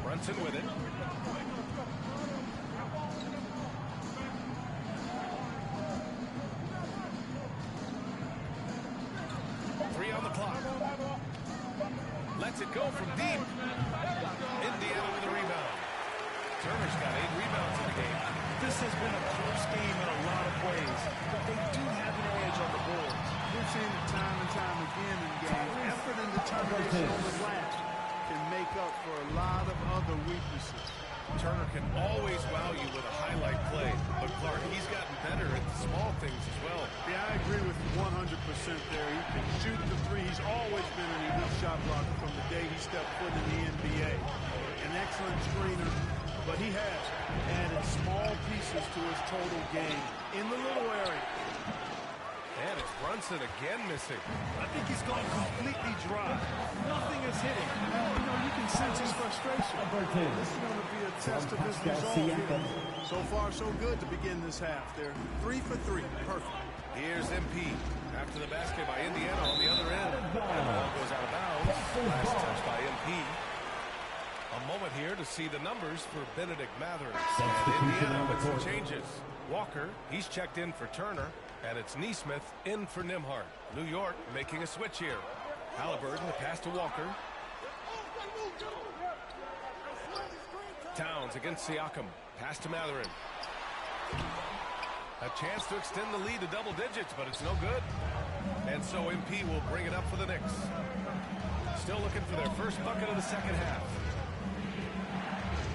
Brunson with it. On the clock. Lets it go from deep. Indiana with a rebound. Turner's got 8 rebounds in the game. This has been a close game in a lot of ways, but they do have an edge on the boards. We've seen it time and time again in games. Effort and determination on the glass can make up for a lot of other weaknesses. Turner can always wow you with a highlight play, but Clark, he's gotten better at the small things as well. Yeah, I agree with you 100% there. He can shoot the three. He's always been an elite shot blocker from the day he stepped foot in the NBA. An excellent screener, but he has added small pieces to his total game in the little area. And it's Brunson again missing. I think he's gone completely dry. Nothing is hitting. You know, you can sense his frustration. This is going to be a test of his resolve here. So far, so good to begin this half. They're 3 for 3. Perfect. Here's MP. After the basket by Indiana on the other end. And the ball goes out of bounds. Last touch by MP. A moment here to see the numbers for Benedict Mathurin. And Indiana with some changes. Walker, he's checked in for Turner. And it's Neesmith in for Nembhard. New York making a switch here. Halliburton, the pass to Walker. Towns against Siakam. Pass to Mathurin. A chance to extend the lead to double digits, but it's no good. And so MP will bring it up for the Knicks. Still looking for their first bucket of the second half.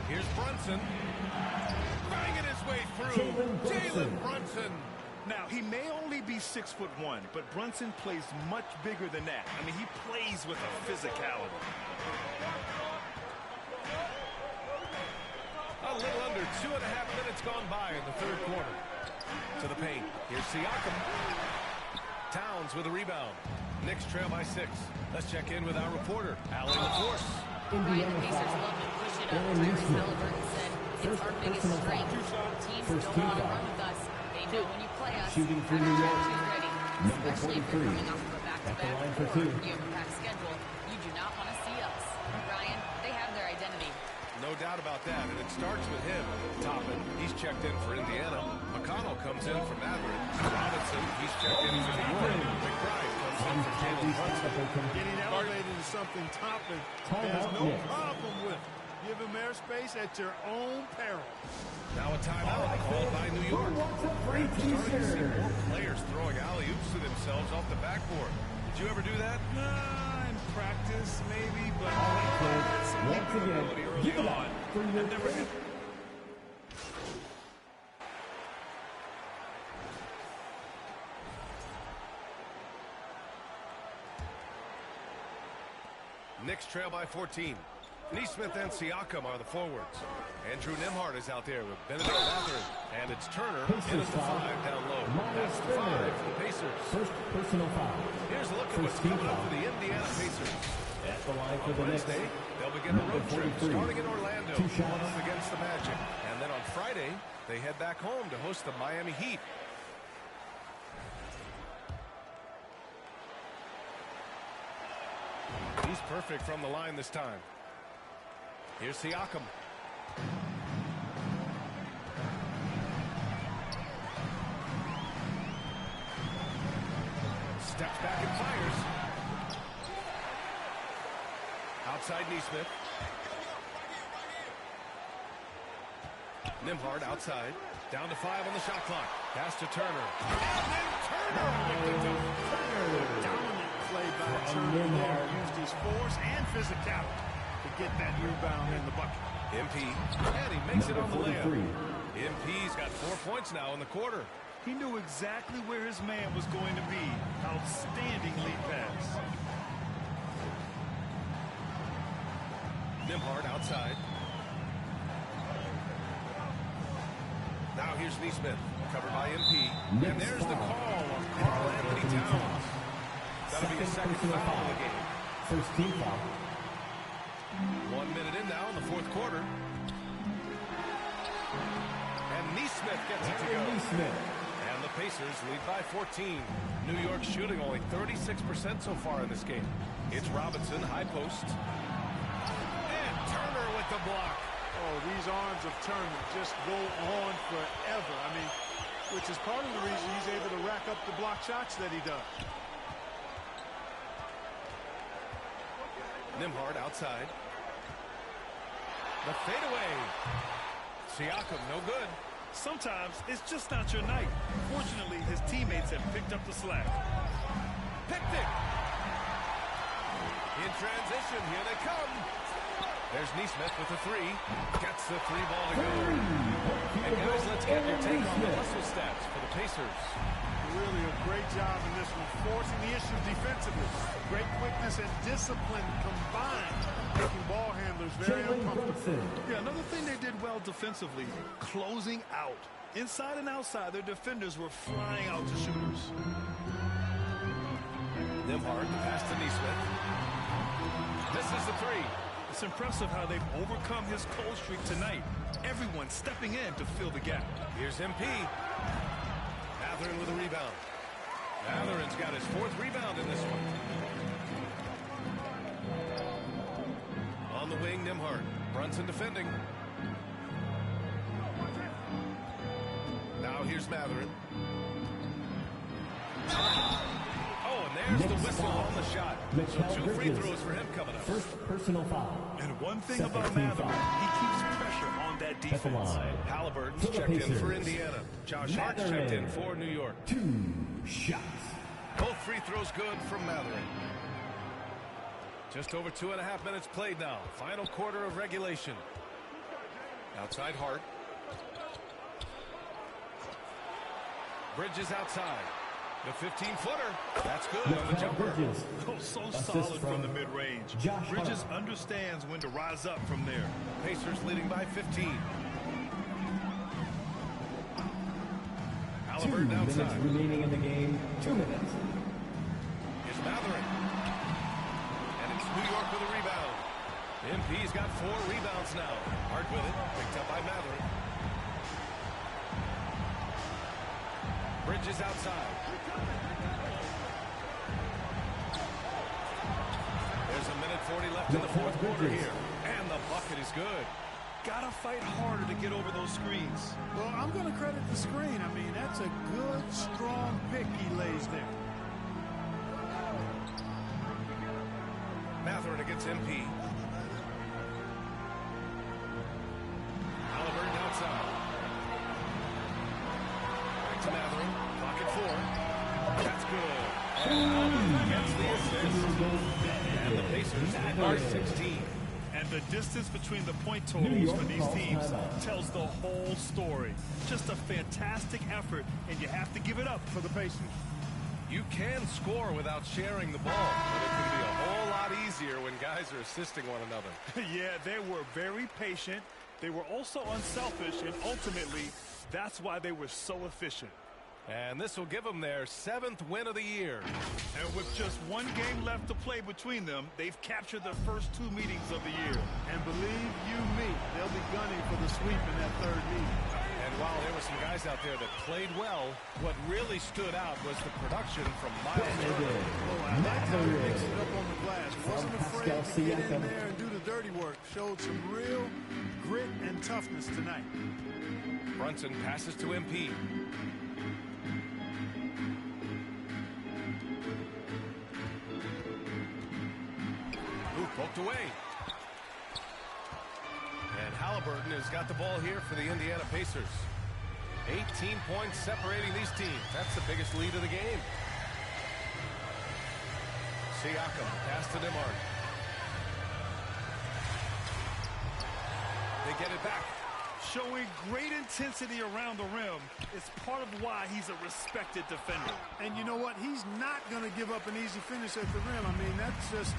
Here's Brunson. Banging his way through. Jalen Brunson. Now, he may only be 6'1", but Brunson plays much bigger than that. I mean, he plays with a physicality. A little under 2.5 minutes gone by in the third quarter. To the paint. Here's Siakam. Towns with a rebound. Knicks trail by 6. Let's check in with our reporter, Allie LaForce. Ryan, the Pacers love to push it up. Tyrese Halliburton said it's our biggest strength. Teams don't want to run with us. They know when you play us. Shooting for New York. Ready. Number Especially if 43. you're coming off of a back-to-back Line or for 2. you have a packed schedule. You do not want to see us. Ryan, they have their identity. No doubt about that, and it starts with him. Toppin, he's checked in for Indiana. McConnell comes in for Mathurin. Robinson, he's checked in for New York. McBride comes in for Jalen Brunson. Getting elevated is something Toppin has no problem with. Give him airspace at your own peril. Now a timeout called by New York. Starting to see more players throwing alley-oops to themselves off the backboard. Did you ever do that? Nah, in practice, maybe, but Once again, give it up for your never hit. Knicks trail by 14. Neesmith and Siakam are the forwards. Andrew Nembhard is out there with Benedict Mathurin. And it's Turner in at the 5 down low. That's the 5 for the Pacers. First personal foul. Here's a look at what's coming up for the Indiana Pacers. At the line for On the Knicks. Wednesday, they'll begin a road trip 43. starting in Orlando. 2 shots. Going up against the Magic. And then on Friday, they head back home to host the Miami Heat. These He's perfect from the line this time. Here's Siakam. Steps back and fires. Outside Neesmith. Nembhard outside. Down to 5 on the shot clock. Pass to Turner. And then Turner with the dunk. Dominant play by Turner there. Used his force and physicality to get that rebound in the bucket. MP. And he makes it on the layup. MP's got 4 points now in the quarter. He knew exactly where his man was going to be. Outstanding lead pass. Nembhard outside. Now here's Neesmith, covered by MP. And there's the call on Karl Anthony Towns. That'll be a second foul of the game. First team foul. 1 minute in now in the fourth quarter. And Neesmith gets it to go. And the Pacers lead by 14. New York shooting only 36% so far in this game. It's Robinson, high post. And Turner with the block. Oh, these arms of Turner just go on forever. I mean, which is part of the reason he's able to rack up the block shots that he does. Nembhard outside. The fadeaway. Siakam, no good. Sometimes it's just not your night. Fortunately, his teammates have picked up the slack. Picked it. In transition, here they come. There's Neesmith with the three. Gets the three ball to go. And guys, let's get your take on the hustle stats for the Pacers. Really a great job in this one, forcing the issue defensively. Great quickness and discipline combined, making ball handlers very uncomfortable. Yeah, another thing they did well defensively, closing out. Inside and outside, their defenders were flying out to shooters. Nembhard, the pass to Neesmith. This is the three. It's impressive how they've overcome his cold streak tonight. Everyone stepping in to fill the gap. Here's MP. Mathurin with a rebound. Mathurin's got his fourth rebound in this one. On the wing, Nembhard. Brunson defending. Now here's Mathurin. Oh, and there's the whistle on the shot. So 2 free throws for him coming up. First personal foul. And one thing about Mathurin, he keeps pressure on that defense. Halliburton's checked in for Indiana. Josh Hart's checked in for New York. 2 shots. Both free throws good from Mathurin. Just over 2.5 minutes played now. Final quarter of regulation. Outside Hart. Bridges outside. The 15-footer. That's good on the jumper. Oh, so solid from the mid-range. Bridges understands when to rise up from there. Pacers leading by 15. Halliburton outside. 2 minutes remaining in the game. 2 minutes. Here's Mathurin. And it's New York with a rebound. MP's got 4 rebounds now. Hart with it. Picked up by Mathurin. Bridges outside. There's 1:40 left in the fourth quarter here. And the bucket is good. Gotta fight harder to get over those screens. Well, I'm going to credit the screen. I mean, that's a good, strong pick he lays there. Mathurin against MP. Halliburton outside. Back to Mathurin. Pocket 4. That's good. And Halliburton gets the assist. And the Pacers are 16. And the distance between the point totals for these teams tells the whole story. Just a fantastic effort, and you have to give it up for the Pacers. You can score without sharing the ball, but it can be a whole lot easier when guys are assisting one another. Yeah, they were very patient. They were also unselfish, and ultimately, that's why they were so efficient. And this will give them their 7th win of the year. And with just 1 game left to play between them, they've captured their first 2 meetings of the year. And believe you me, they'll be gunning for the sweep in that 3rd meeting. And while there were some guys out there that played well, what really stood out was the production from Miles Turner. Oh, I like how he mixed it up on the glass. Wasn't afraid Pascal to get in there and do the dirty work. Showed some real grit and toughness tonight. Brunson passes to MP. Ooh, poked away. And Halliburton has got the ball here for the Indiana Pacers. 18 points separating these teams. That's the biggest lead of the game. Siakam, pass to DeMar. They get it back. Showing great intensity around the rim is part of why he's a respected defender. And you know what? He's not going to give up an easy finish at the rim. I mean, that's just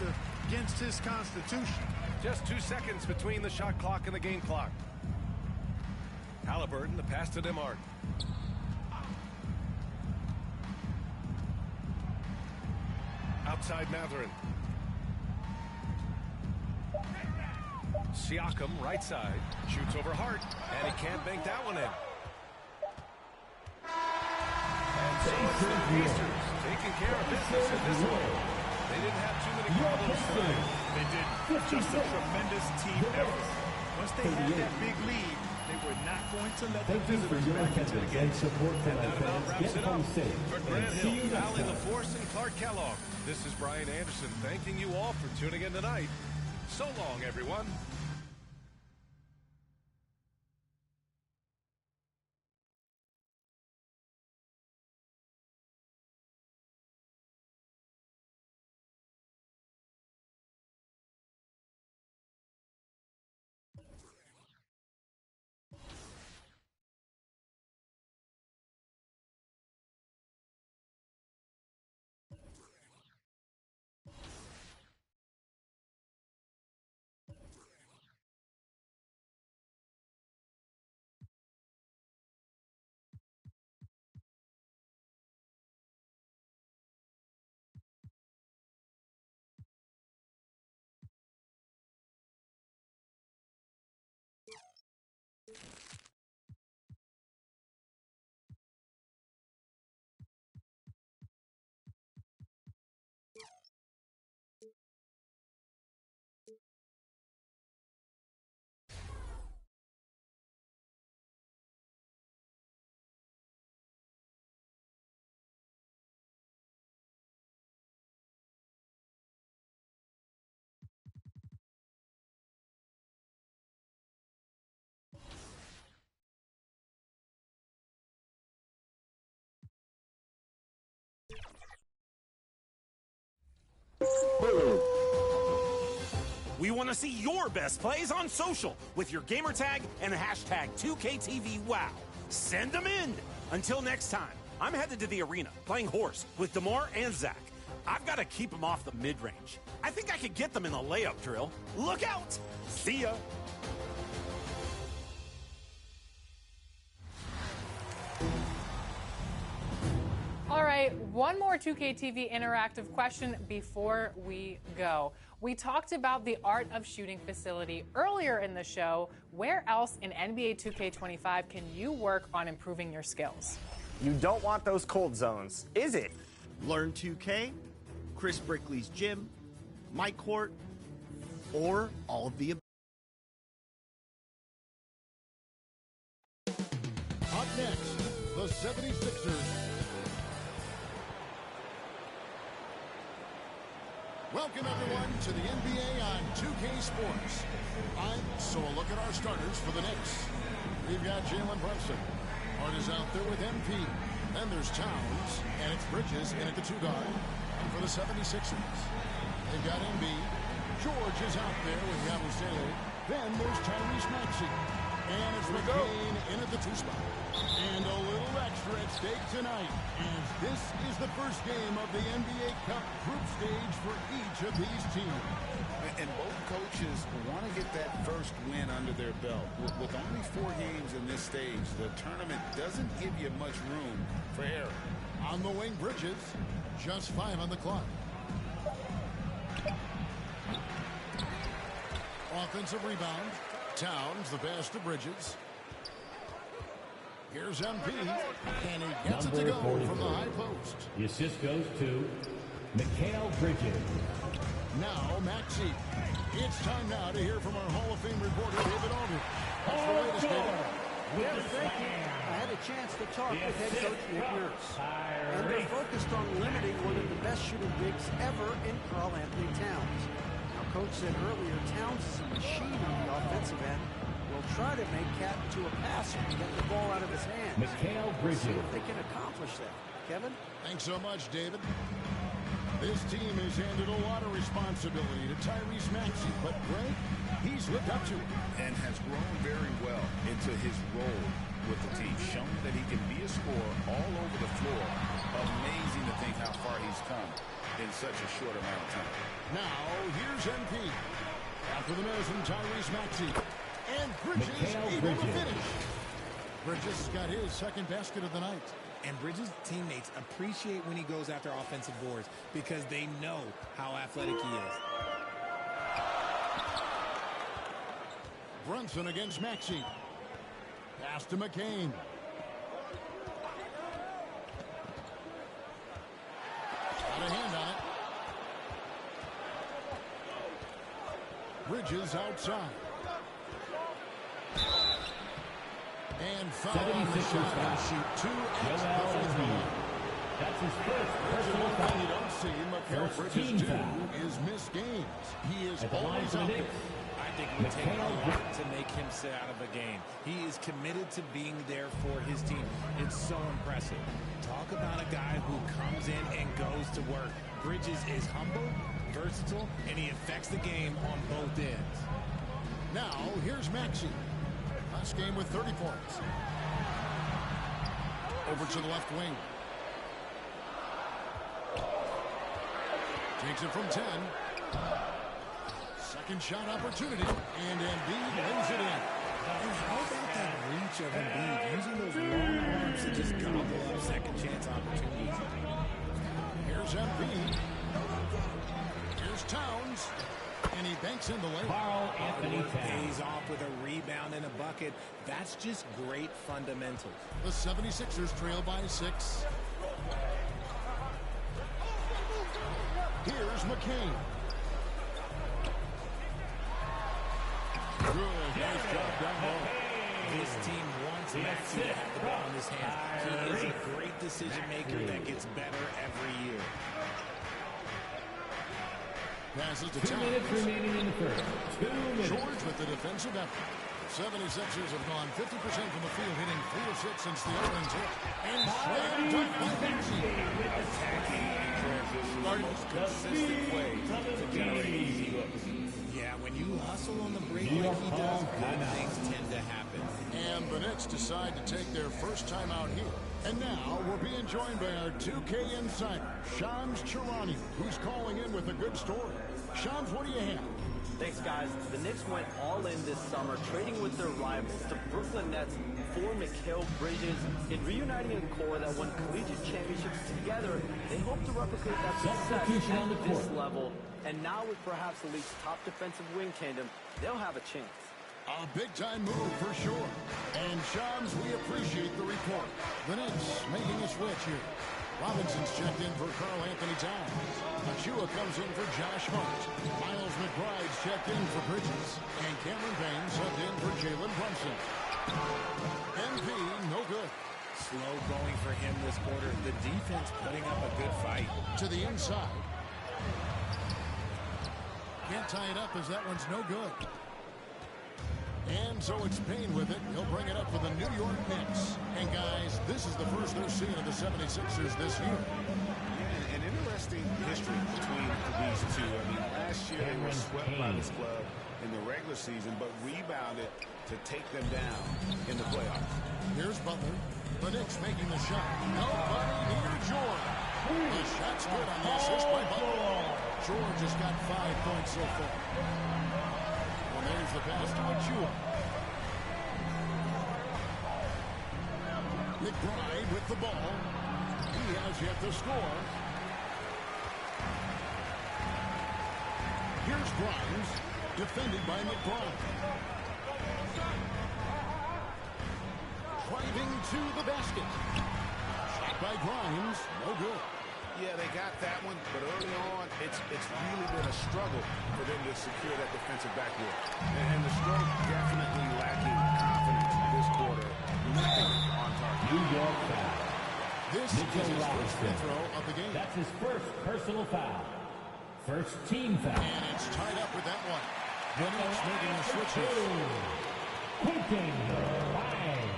against his constitution. Just 2 seconds between the shot clock and the game clock. Halliburton, the pass to DeMar. Outside Mathurin. Siakam, right side, shoots over Hart, and he can't bank that one in. And so it's the Pacers taking care of business in this one. They didn't have too many problems tonight. They did. Just a tremendous team effort. Once they had that big lead, they were not going to let the visitors back into the game. And that about wraps it up. For Grant Hill, Allie LaForce, and Clark Kellogg, this is Brian Anderson thanking you all for tuning in tonight. So long, everyone. We want to see your best plays on social with your gamer tag and the hashtag 2KTVWOW. Send them in. Until next time, I'm headed to the arena playing horse with DeMar and Zach. I've got to keep them off the mid-range. I think I could get them in the layup drill. Look out! See ya! All right, one more 2KTV interactive question before we go. We talked about the Art of Shooting facility earlier in the show. Where else in NBA 2K25 can you work on improving your skills? You don't want those cold zones, is it? Learn 2K, Chris Brickley's gym, my court, or all of the above. Up next, the 76ers. Welcome, everyone, to the NBA on 2K Sports. So a look at our starters for the Knicks. We've got Jalen Brunson. Hart is out there with MP. Then there's Towns, and it's Bridges in at the 2 guard. And for the 76ers, they've got MB. George is out there with Yabusele. Then there's Tyrese Maxey. And it's McCain in at the 2 spot. And a little extra at stake tonight, as this is the first game of the NBA Cup group stage for each of these teams. And both coaches want to get that first win under their belt. With only 4 games in this stage, the tournament doesn't give you much room for error. On the wing, Bridges, just 5 on the clock. Offensive rebound. Towns, the pass to Bridges. Here's MP, and he gets it to go from the high post. The assist goes to Mikal Bridges. Now Maxey. Maxey. It's time now to hear from our Hall of Fame reporter, David Aldridge. What's the latest, David? Yes, thank you. I had a chance to talk with head coach Nick Nurse. And they're focused on limiting one of the best shooting bigs ever in Karl Anthony Towns. Now, Coach said earlier, Towns is a machine on the offensive end. Will try to make Cat into a passer and get the ball out of his hands. Mikal Bridges. See if they can accomplish that. Kevin? Thanks so much, David. This team has handed a lot of responsibility to Tyrese Maxey, but Greg, he's lived up to it. And has grown very well into his role with the team, shown that he can be a scorer all over the floor. Amazing to think how far he's come in such a short amount of time. Now, here's MP. After the miss from Tyrese Maxey. And Bridges able to finish. Bridges got his second basket of the night. And Bridges' teammates appreciate when he goes after offensive boards because they know how athletic he is. Brunson against Maxey. Pass to McCain. Got a hand on it. Bridges outside. And foul on the shot and shoot 2 at the free throw line. That's his first personal foul. You don't see Mikal Bridges do is miss games. He is always out there. I think it would take a lot to make him sit out of a game. He is committed to being there for his team. It's so impressive. Talk about a guy who comes in and goes to work. Bridges is humble, versatile, and he affects the game on both ends. Now, here's Maxey. Last game with 30 points. Over to the left wing. Takes it from 10. Second shot opportunity. And Embiid lays it in. And how about that reach of Embiid, using those long arms to just gobble up second chance opportunities? Here's Embiid. Here's Towns. And he banks in the lane. Karl Anthony Towns pays off with a rebound and a bucket. That's just great fundamentals. The 76ers trail by 6. Here's McCain. Good. Nice job down low. This team wants Maxey to have the ball in his hands. He is a great decision maker that gets better every year. Passes to 2 minutes remaining in the third. 2 minutes. George with the defensive effort. 76ers have gone 50% from the field, hitting 3 of 6 since the opening tip. And slam dunk by Maxey. Attacking in transition, the most consistent way to generate easy looks. Yeah, when you hustle on the break like he does, good things tend to happen. And the Knicks decide to take their first time out here. And now we're being joined by our 2K insider, Shams Charania, who's calling in with a good story. Shams, what do you have? Thanks, guys. The Knicks went all in this summer, trading with their rivals, the Brooklyn Nets, for Mikal Bridges. In reuniting a core that won collegiate championships together, they hope to replicate that success at this level. And now with perhaps the league's top defensive wing tandem, they'll have a chance. A big-time move for sure. And, Shams, we appreciate the report. The Knicks making a switch here. Robinson's checked in for Karl Anthony Towns. Achua comes in for Josh Hart. Miles McBride's checked in for Bridges. And Cameron Payne subbed in for Jalen Brunson. MP, no good. Slow going for him this quarter. The defense putting up a good fight. To the inside. Can't tie it up as that one's no good. And so it's Payne with it. He'll bring it up for the New York Knicks. And, guys, this is the first they're seeing of the 76ers this year. Yeah, an interesting history between these two. I mean, last year they were swept by this club in the regular season, but rebounded to take them down in the playoffs. Here's Butler. The Knicks making the shot. Nobody near George. The shot's good on the assist by Butler. George has got 5 points so far. And there's the pass to Achua. McBride with the ball. He has yet to score. Here's Grimes, defended by McBride. Driving to the basket. Shot by Grimes, no good. Yeah, they got that one, but early on, it's really been a struggle for them to secure that defensive backboard. And the stroke definitely lacking confidence this quarter. Nothing on target. New York foul. This is his first free throw of the game. That's his first personal foul. First team foul. And it's tied up with that one. The Knicks making the switches. Quentin Grimes.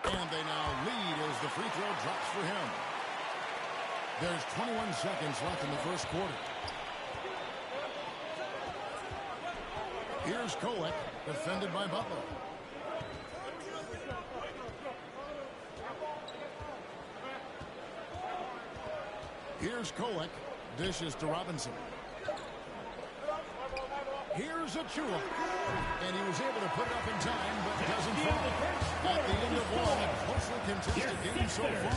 And they now lead as the free throw drops for him. There's 21 seconds left in the first quarter. Here's Kolek, defended by Butler. Here's Kolek, dishes to Robinson. Here's Achua, and he was able to put it up in time, but doesn't fall. At the end of one, a closely contested game so far.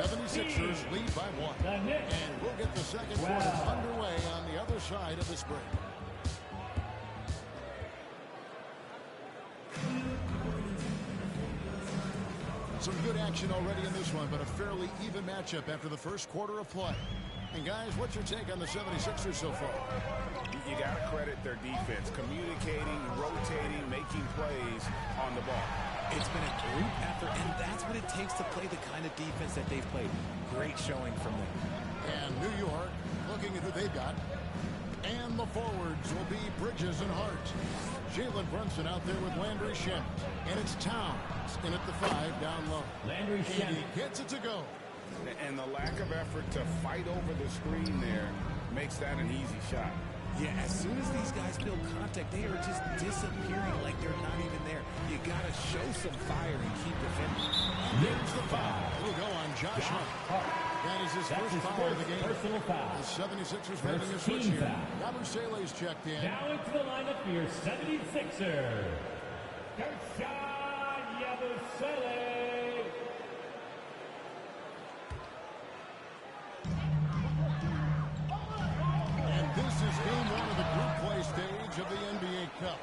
76ers lead by 1. And we'll get the second quarter underway on the other side of this break. Some good action already in this one, but a fairly even matchup after the first quarter of play. And guys, what's your take on the 76ers so far? You got to credit their defense, communicating, rotating, making plays on the ball. It's been a group effort, and that's what it takes to play the kind of defense that they've played. Great showing from them. And New York, looking at who they've got. And the forwards will be Bridges and Hart. Jalen Brunson out there with Landry Shamet. And it's Towns in at the 5 down low. Landry Shamet. And he gets it to go. And the lack of effort to fight over the screen there makes that an easy shot. Yeah, as soon as these guys feel contact, they are just disappearing like they're not even there. You got to show some fire and keep defending. There's the foul. It'll go on Josh Hart. That is his first foul of the game. Personal foul. The 76ers making a switch here. Robert Saleh's checked in. Now into the lineup for your 76ers. Gershon Yabusele. This is game 1 of the group play stage of the NBA Cup.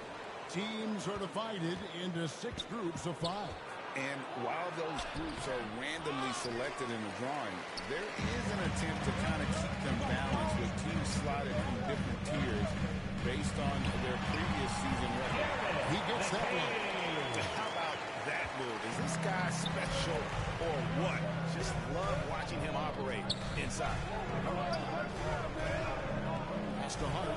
Teams are divided into 6 groups of 5. And while those groups are randomly selected in the drawing, there is an attempt to kind of keep them balanced with teams slotted in different tiers based on their previous season record. He gets that one. How about that move? Is this guy special or what? Just love watching him operate inside. To Hart.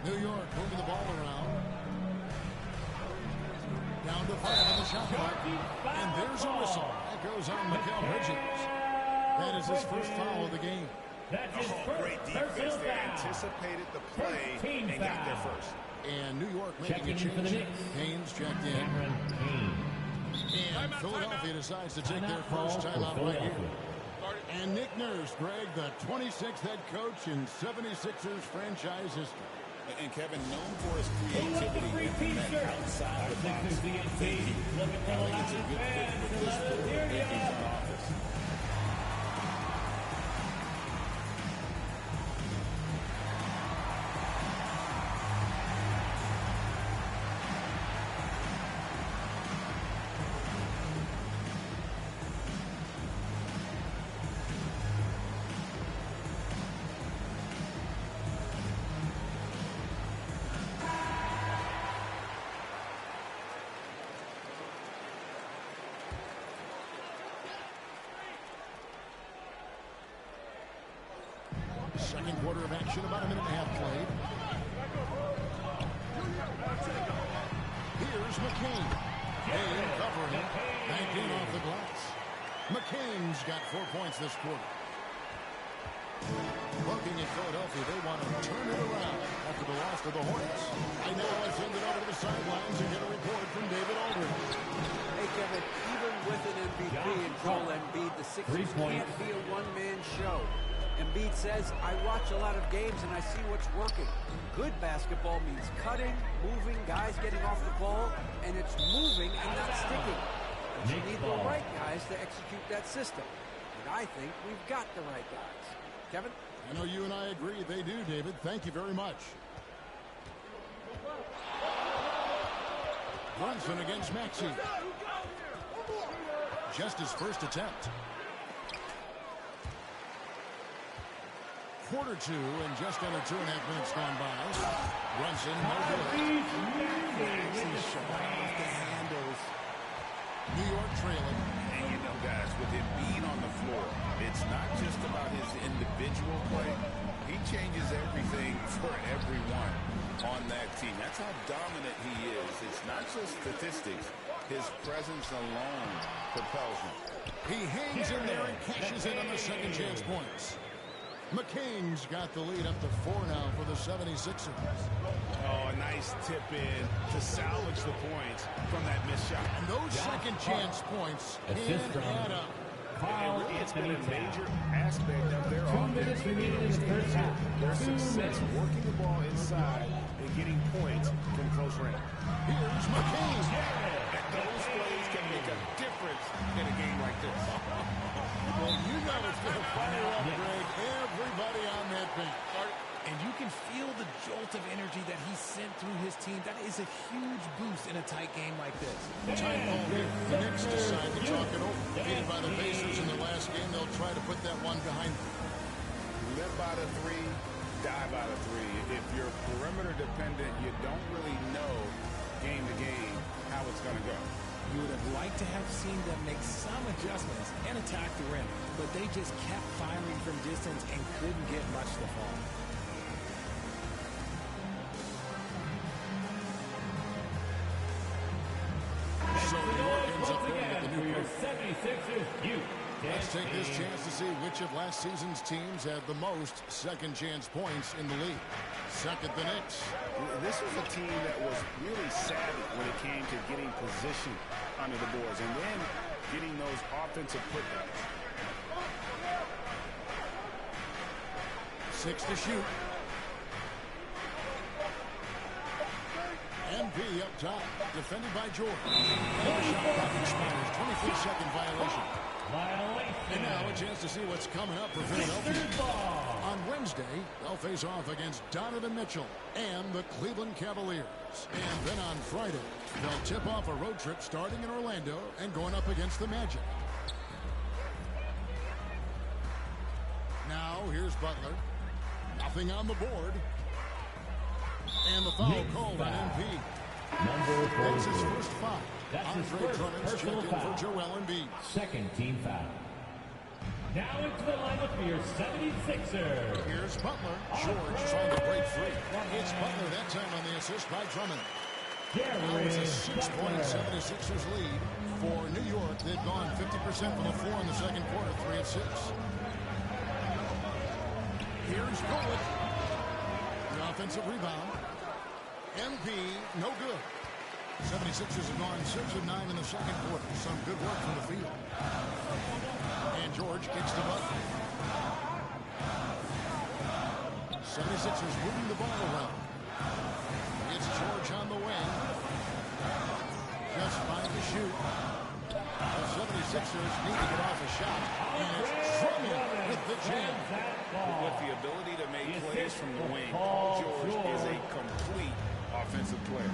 New York moving the ball around. Down to 5 on the shot clock. And there's a whistle. That goes on Mikal Bridges. That is his first foul of the game. Great defense there. Anticipated the play and got there first. And New York making a change. Haynes checked in. And Philadelphia decides to take their first timeout right here. And Nick Nurse, Greg, the 26th head coach in 76ers franchise history. And Kevin, known for his creativity and that outside the box thinking. I think it's a good fit with this forward-thinking front office. Second quarter of action, about a minute and a half played. Here's McCain. Kane covering it. Banking off the glass. McCain's got 4 points this quarter. Looking at Philadelphia, they want to turn it around after the loss to the Hornets. I know I send it over to the sidelines and get a report from David Aldridge. Hey, Kevin, even with an MVP and Joel Embiid, the Sixers can't be a one-man show. Embiid says, I watch a lot of games and I see what's working. Good basketball means cutting, moving, guys getting off the ball, and it's moving and not sticking. But you need the right guys to execute that system. And I think we've got the right guys. Kevin? I know you and I agree they do, David. Thank you very much. Brunson against Maxey. Just his first attempt. Quarter two and just under 2.5 minutes gone by. Brunson, no good. Maxey showing off the handles. New York trailing. And you know, guys, with him being on the floor, it's not just about his individual play. He changes everything for everyone on that team. That's how dominant he is. It's not just statistics. His presence alone propels him. He hangs in there and cashes in on the second chance points. McCain's got the lead up to 4 now for the 76ers. Oh, a nice tip in to salvage the points from that missed shot. And those second chance points can add up. And really, it's been a major aspect of their offense. Their success working the ball inside and getting points from close range. Here's McCain. And those plays can make a difference in a game like this. Well, you know it's going to fire up, Greg, everybody on that bench. And you can feel the jolt of energy that he sent through his team. That is a huge boost in a tight game like this. Time ball here. The Knicks decide to chalk it over. Defeated by the Pacers in the last game, they'll try to put that one behind them. Live by the three, die by the three. If you're perimeter dependent, you don't really know game to game how it's going to go. You would have liked to have seen them make some adjustments and attack the rim, but they just kept firing from distance and couldn't get much to fall. So New York ends up going with the new coach. 76ers, Let's take this chance to see which of last season's teams had the most second chance points in the league. Second, the Knicks. This was a team that was really savvy when it came to getting position under the boards and then getting those offensive putbacks. 6 to shoot. MP up top, defended by George. And the shot clock expires. 23-second violation. And now a chance to see what's coming up for Philadelphia. On Wednesday, they'll face off against Donovan Mitchell and the Cleveland Cavaliers. And then on Friday, they'll tip off a road trip starting in Orlando and going up against the Magic. Now, here's Butler. Nothing on the board. And the foul called on MP. That's his first foul. Andre Drummond's checked in for Joel Embiid. Second team foul. Now into the lineup for your 76ers. Here's Butler. George trying to break free. It's Butler that time on the assist by Drummond. Now it's a 6-point 76ers lead for New York. They've gone 50% from the floor in the second quarter, 3 of 6. Here's Bullock. The offensive rebound. MP, no good. 76ers have gone 6 of 9 in the second quarter. Some good work from the field. And George kicks the Butler. 76ers moving the ball around. It's George on the wing. Just fine to shoot. The 76ers need to get off a shot. And it's Drummond with the jam. With the ability to make plays from the wing, Paul George is a complete offensive player.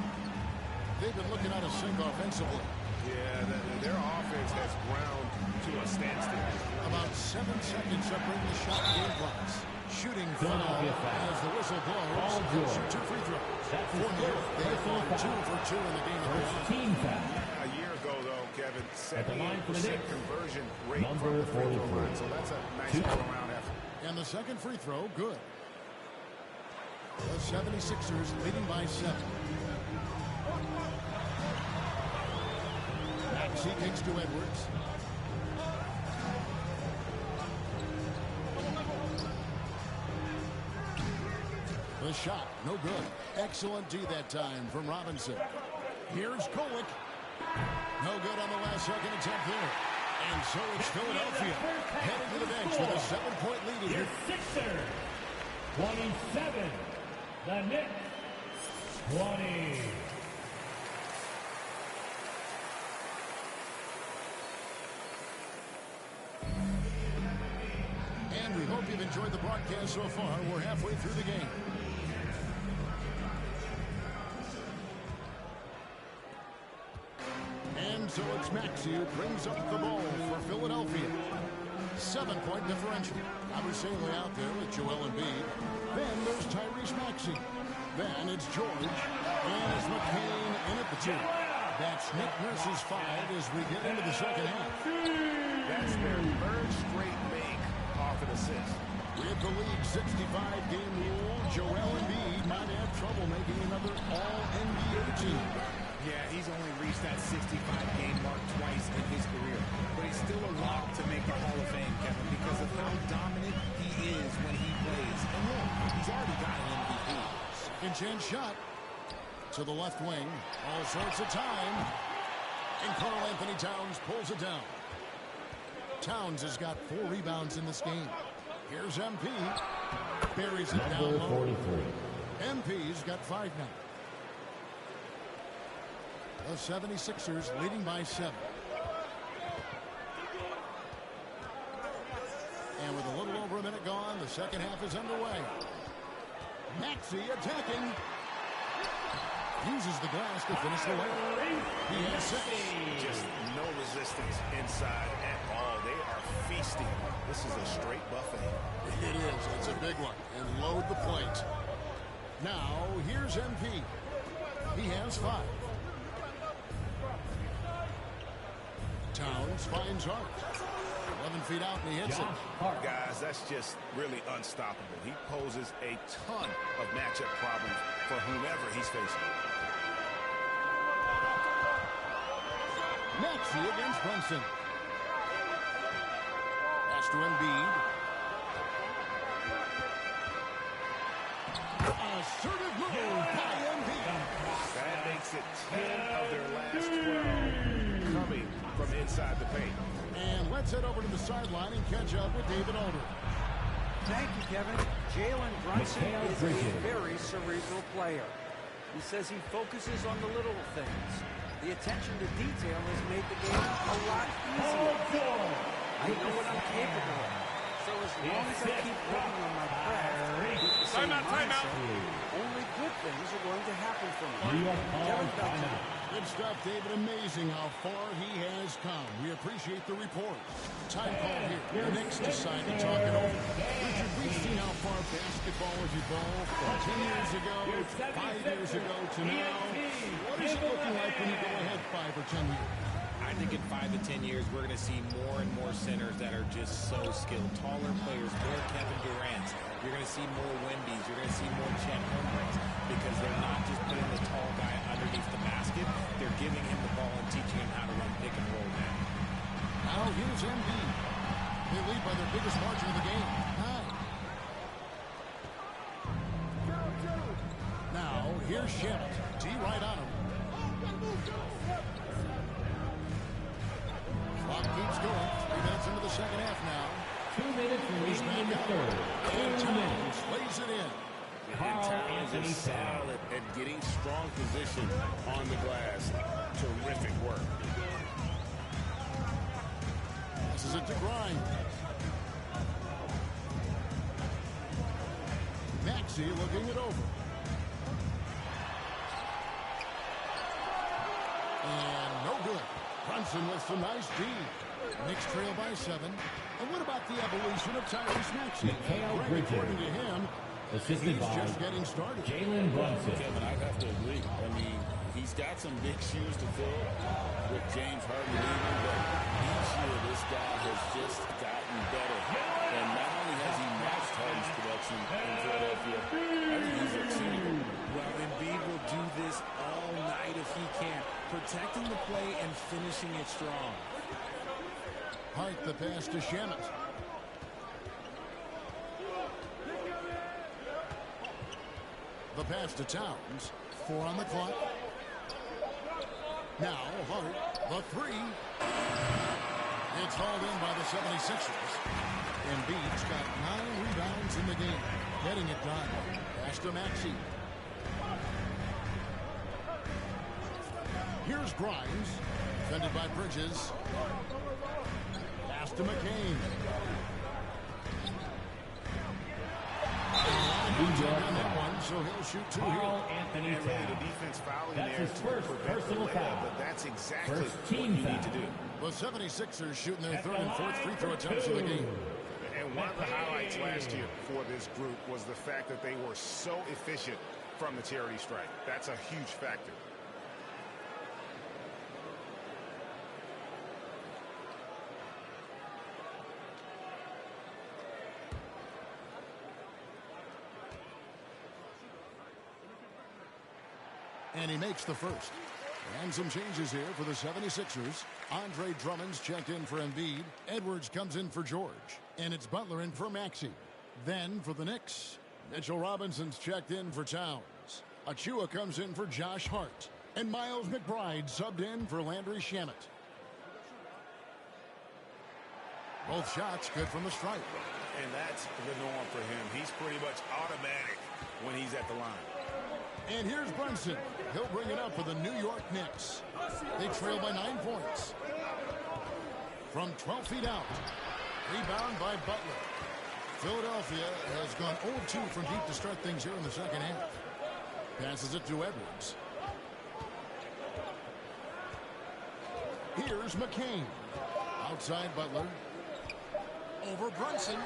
They've been looking out of sync offensively. Yeah, their offense has ground to a standstill. About 7 seconds separating the shot game clocks. Shooting foul as the whistle blows. They'll shoot 2 free throws. For New York, they have gone 2 for 2 in the game of team foul. A year ago, though, Kevin, 78% conversion rate from the free throw line. So that's a nice all-around effort. And the second free throw, good. The 76ers leading by 7. Maxey kicks to Edwards. The shot, no good. Excellent D that time from Robinson. Here's Kolek. No good on the last second attempt there. And so it's Philadelphia heading to the bench with a 7-point lead here. Sixers, 27. The Knicks, 20. enjoyed the broadcast so far. We're halfway through the game. And so it's Maxey who brings up the ball for Philadelphia. 7-point differential. Abusayle out there with Joel Embiid. Then there's Tyrese Maxey. Then it's George. And it's McCain in at the 2. That's Nick Nurse's 5 as we get into the second half. That's their third straight make off an assist. With the league 65-game rule, Joel Embiid might have trouble making another All-NBA team. Yeah, he's only reached that 65-game mark twice in his career. But he's still a lock to make the Hall of Fame, Kevin, because of how dominant he is when he plays. And look, he's already got an MVP. Second chance shot to the left wing. All sorts of time. And Karl Anthony Towns pulls it down. Towns has got 4 rebounds in this game. Here's MP. Buries it down low. MP's got 5 now. The 76ers leading by 7. And with a little over a minute gone, the second half is underway. Maxey attacking. Uses the glass to finish the layup. He has 6. Just no resistance inside at all. They are feasting. This is a straight buffet. It is. It's a big one. And load the plate. Now, here's MP. He has 5. Towns finds Hart. 11 feet out and he hits it. Guys, that's just really unstoppable. He poses a ton of matchup problems for whomever he's facing. Maxey against Brunson. Pass to Embiid. Assertive move by Embiid. That makes it 10 of their last 12 coming from inside the paint. And let's head over to the sideline and catch up with David Aldridge. Thank you, Kevin. Jalen Brunson is a very cerebral player. He says he focuses on the little things. The attention to detail has made the game a lot easier. I know what I'm capable of. So as long as I keep working on my craft, with the same mindset, only good things are going to happen for me. Kevin, back to you. Good stuff, David. Amazing how far he has come. We appreciate the report. Time call here. The Knicks decide to talk it over. Richard, we've seen how far basketball has evolved from 10 years ago, 5 years ago to now. What is it looking like when you go ahead 5 or 10 years? I think in 5 to 10 years, we're going to see more and more centers that are just so skilled. Taller players, more Kevin Durant's. You're going to see more Wemby's. You're going to see more Chet Holmgrens because they're not just putting the tall guy underneath the basket. They're giving him the ball and teaching him how to run pick and roll now. Now here's Embiid. They lead by their biggest margin of the game. 9. Now here's Shannon. D right on him. Clock keeps going. 3 minutes into the second half now. 2 minutes remaining in the third. And Towns lays it in. And Towns is solid at getting strong position on the glass. Terrific work. Passes it to Grimes. Maxey looking it over. And no good. Brunson with some nice D. Knicks trail by 7. And what about the evolution of Tyrese Maxey? According to him, he's just getting started. Jalen Brunson. Kevin, I'd have to agree. I mean, he's got some big shoes to fill with James Harden leaving, but each year this guy has just gotten better. And not only has he matched Harden's production in Philadelphia, I think he's exceeded. Well, Embiid will do this all night if he can, protecting the play and finishing it strong. Hart the pass to Shamet. The pass to Towns. 4 on the clock. Now Hart, the 3. It's hauled in by the 76ers. Embiid's got 9 rebounds in the game. Getting it done. Pass to Maxey. Here's Grimes. Defended by Bridges. Pass to McCain. on that one, so he'll shoot 2 here. And really the defense fouling there his to first prevent the personal layup, foul. but that's exactly First what team you need to foul. do. The 76ers shooting their third and fourth free throw attempts of the game. And one of the highlights last year for this group was the fact that they were so efficient from the charity stripe. That's a huge factor. And he makes the first. And some changes here for the 76ers. Andre Drummond's checked in for Embiid. Edwards comes in for George. And it's Butler in for Maxey. Then for the Knicks, Mitchell Robinson's checked in for Towns. Achua comes in for Josh Hart. And Miles McBride subbed in for Landry Shamet. Both shots good from the stripe. And that's the norm for him. He's pretty much automatic when he's at the line. And here's Brunson. He'll bring it up for the New York Knicks. They trail by 9 points. From 12 feet out. Rebound by Butler. Philadelphia has gone 0-2 from deep to start things here in the second half. Passes it to Edwards. Here's McCain. Outside Butler. Over Brunson.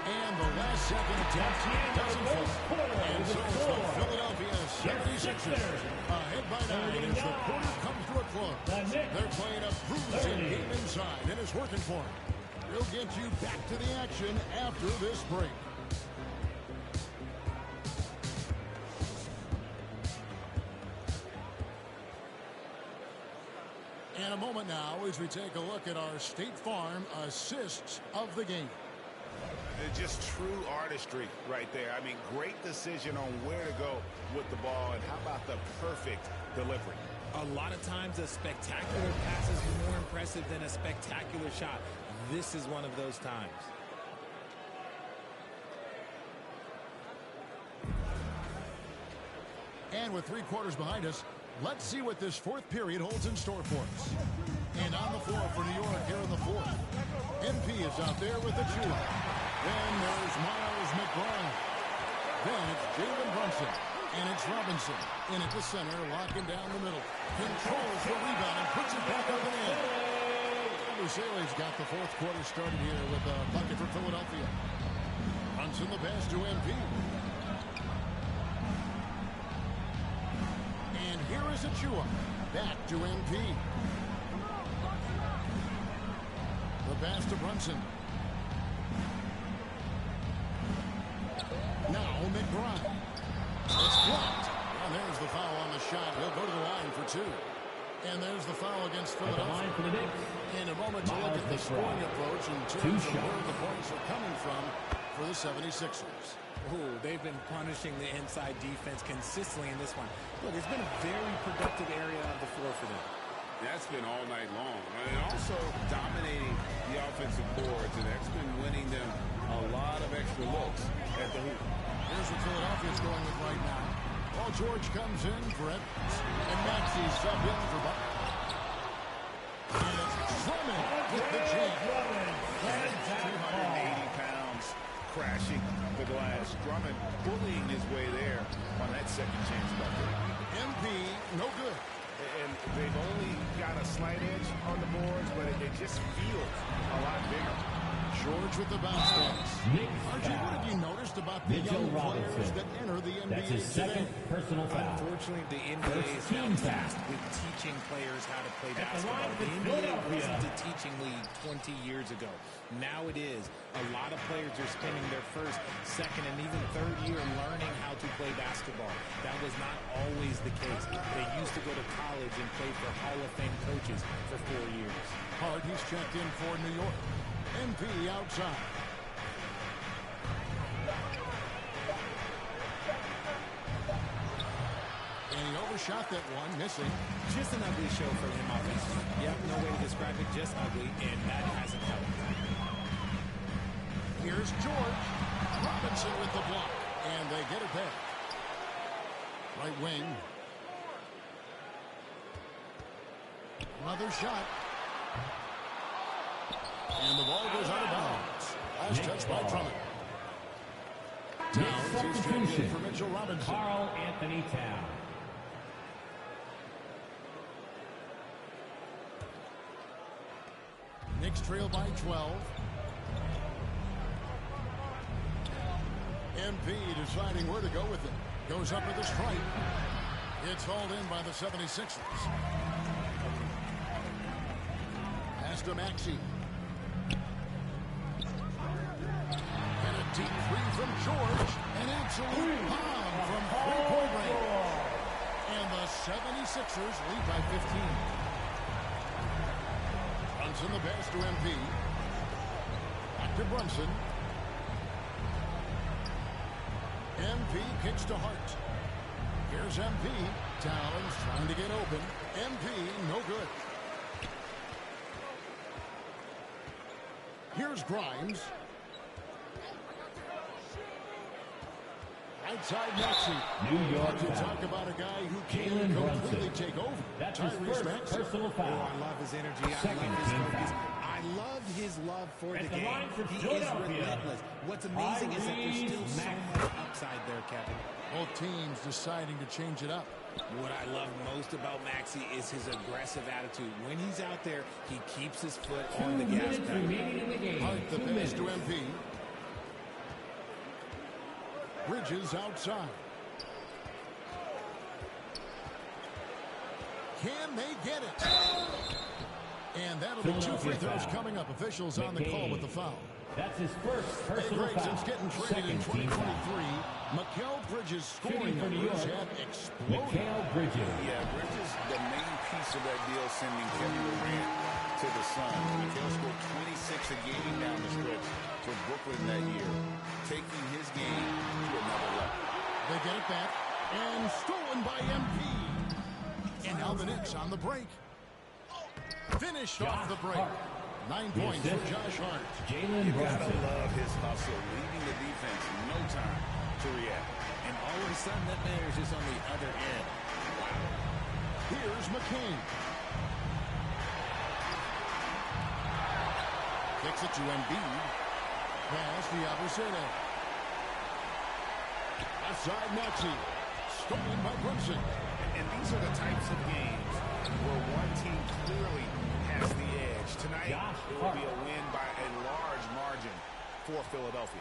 And the last second attempt doesn't fall. And so it's the Philadelphia 76ers ahead by 9 as the quarter comes to a close. They're playing a bruising game inside, and it's working for them. We'll get you back to the action after this break. And a moment now as we take a look at our State Farm assists of the game. Just true artistry right there. I mean, great decision on where to go with the ball, and how about the perfect delivery? A lot of times a spectacular pass is more impressive than a spectacular shot. This is one of those times. And with 3 quarters behind us, let's see what this fourth period holds in store for us. And on the floor for New York here in the fourth. MP is out there with the Achua. Then there's Miles McBride. Then it's Jalen Brunson. And it's Robinson in at the center, locking down the middle. Controls the rebound and puts it back up and in. Luceo's got the fourth quarter started here with a bucket for Philadelphia. Brunson the pass to MP. And here is Achua. Back to MP. The pass to Brunson. Now McBride. It's blocked. And there's the foul on the shot. He'll go to the line for 2. And there's the foul against Philadelphia. In a moment to look at the scoring approach in terms of where the points are coming from for the 76ers. Oh, they've been punishing the inside defense consistently in this one. Look, it's been a very productive area of the floor for them. That's been all night long. And also dominating the offensive boards, and that's been winning them a lot of extra looks at the hoop. Here's what Philadelphia's going with right now. Paul George comes in for Edwards. And Maxey subbed in for Butler. And it's Drummond with the jam. 280 pounds crashing the glass. Drummond bullying his way there on that second chance bucket. MP, no good. And they've only got a slight edge on the boards, but it just feels a lot bigger. George with the bounce pass. RG, what have you noticed about the young players that enter the NBA That's his second today? personal foul. Unfortunately, the NBA is now tasked with teaching players how to play basketball. The NBA wasn't a teaching league 20 years ago. Now it is. A lot of players are spending their first, second, and even third year learning how to play basketball. That was not always the case. They used to go to college and play for Hall of Fame coaches for 4 years. Hart, he's checked in for New York. MP outside. And he overshot that one, missing. Just an ugly show for him offensively. Yep, no way to describe it, just ugly, and that hasn't helped. Here's George. Robinson with the block. And they get it back. Right wing. Another shot. And the ball goes out of bounds. Last touch by Drummond. Towns is checking in for Mitchell Robinson. Carl Anthony Towns. Knicks trail by 12. MP deciding where to go with it. Goes up with a strike. It's hauled in by the 76ers. Pass to Maxey. And a deep three from George. An absolute bomb from three-point range. And the 76ers lead by 15. Brunson the pass to MP. Back to Brunson. MP kicks to Hart. Here's MP. Towns trying to get open. MP, no good. Here's Grimes. Outside Maxey. New York to talk about a guy who can completely take over. That's his first personal foul. Oh, I love his energy. Second team foul. I love his love for At the the game. line for He is Philadelphia. relentless. What's amazing is that there's still so much upside there, Kevin. Both teams deciding to change it up. What I love most about Maxey is his aggressive attitude. When he's out there, he keeps his foot on the gas pedal. Remaining in the game. Hart the pass to MP. Bridges outside. Can they get it? And that'll be 2 free throws coming up. Officials on the call with the foul. That's his first personal foul. Since getting traded in 2023, Mikal Bridges scoring numbers have exploded. Mikal Bridges. Yeah, Bridges, the main piece of that deal sending Kevin Durant to the Suns. Mikal scored 26 a game down the stretch for Brooklyn that year, taking his game to another level. They get it back, and stolen by MP. And now the Knicks on the break. Finished off the break. 9 points for Josh Hart. You gotta love his hustle, leaving the defense no time to react. And all of a sudden, that man is just on the other end. Wow. Here's McCain. Kicks it to Embiid. Pass the opposite end. Outside Maxey. Stolen by Brunson. And these are the types of games where one team clearly has the edge. Tonight, it will be a win by a large margin for Philadelphia.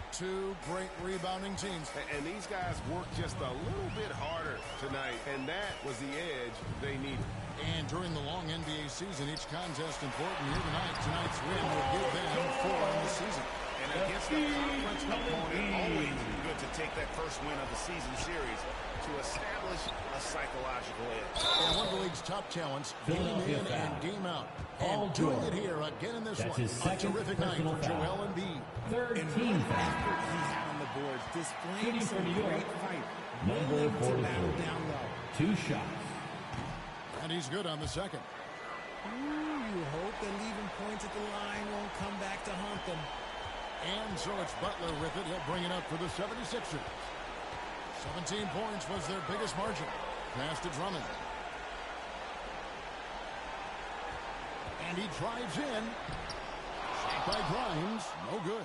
Two great rebounding teams. And these guys worked just a little bit harder tonight, and that was the edge they needed. And during the long NBA season, each contest important here tonight. Tonight's win will give them 4 in the season. And against the conference opponent, always good to take that first win of the season series to establish a psychological edge. And one of the league's top talents, game in and game out. And doing it here again in this one. A terrific night for Joel Embiid. And right after he had on the boards, displaying some great fight. Number 43. Down low. 2 shots. And he's good on the second. You hope that leaving points at the line won't come back to haunt them. And so it's Butler with it. He'll bring it up for the 76ers. 17 points was their biggest margin. Pass to Drummond. And he drives in. Shot by Grimes. No good.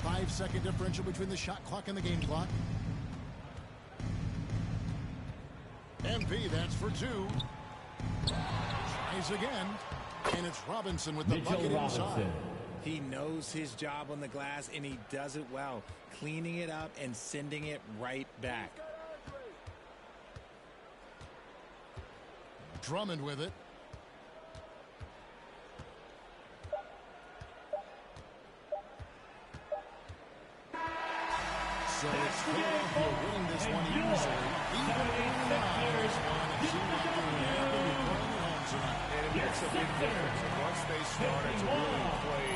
5-second differential between the shot clock and the game clock. MP, that's for 2. Tries again. And it's Robinson with the bucket inside. He knows his job on the glass, and he does it well, cleaning it up and sending it right back. Drummond with it. So it's Philadelphia winning this one easily. Even in this one, it seemed like they had to be playing at home tonight. And it makes a big difference. Once they started to really play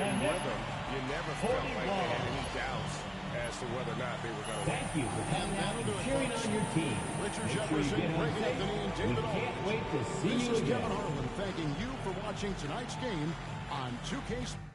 in rhythm, you never felt like they had any doubts as to whether or not they were going to win. Thank you for coming out and cheering on your team. Richard Make sure you Jefferson, get home Greg safe. Anthony, and We David can't Aldridge. wait to see This you is again. Kevin Harlan thanking you for watching tonight's game on 2K Sports.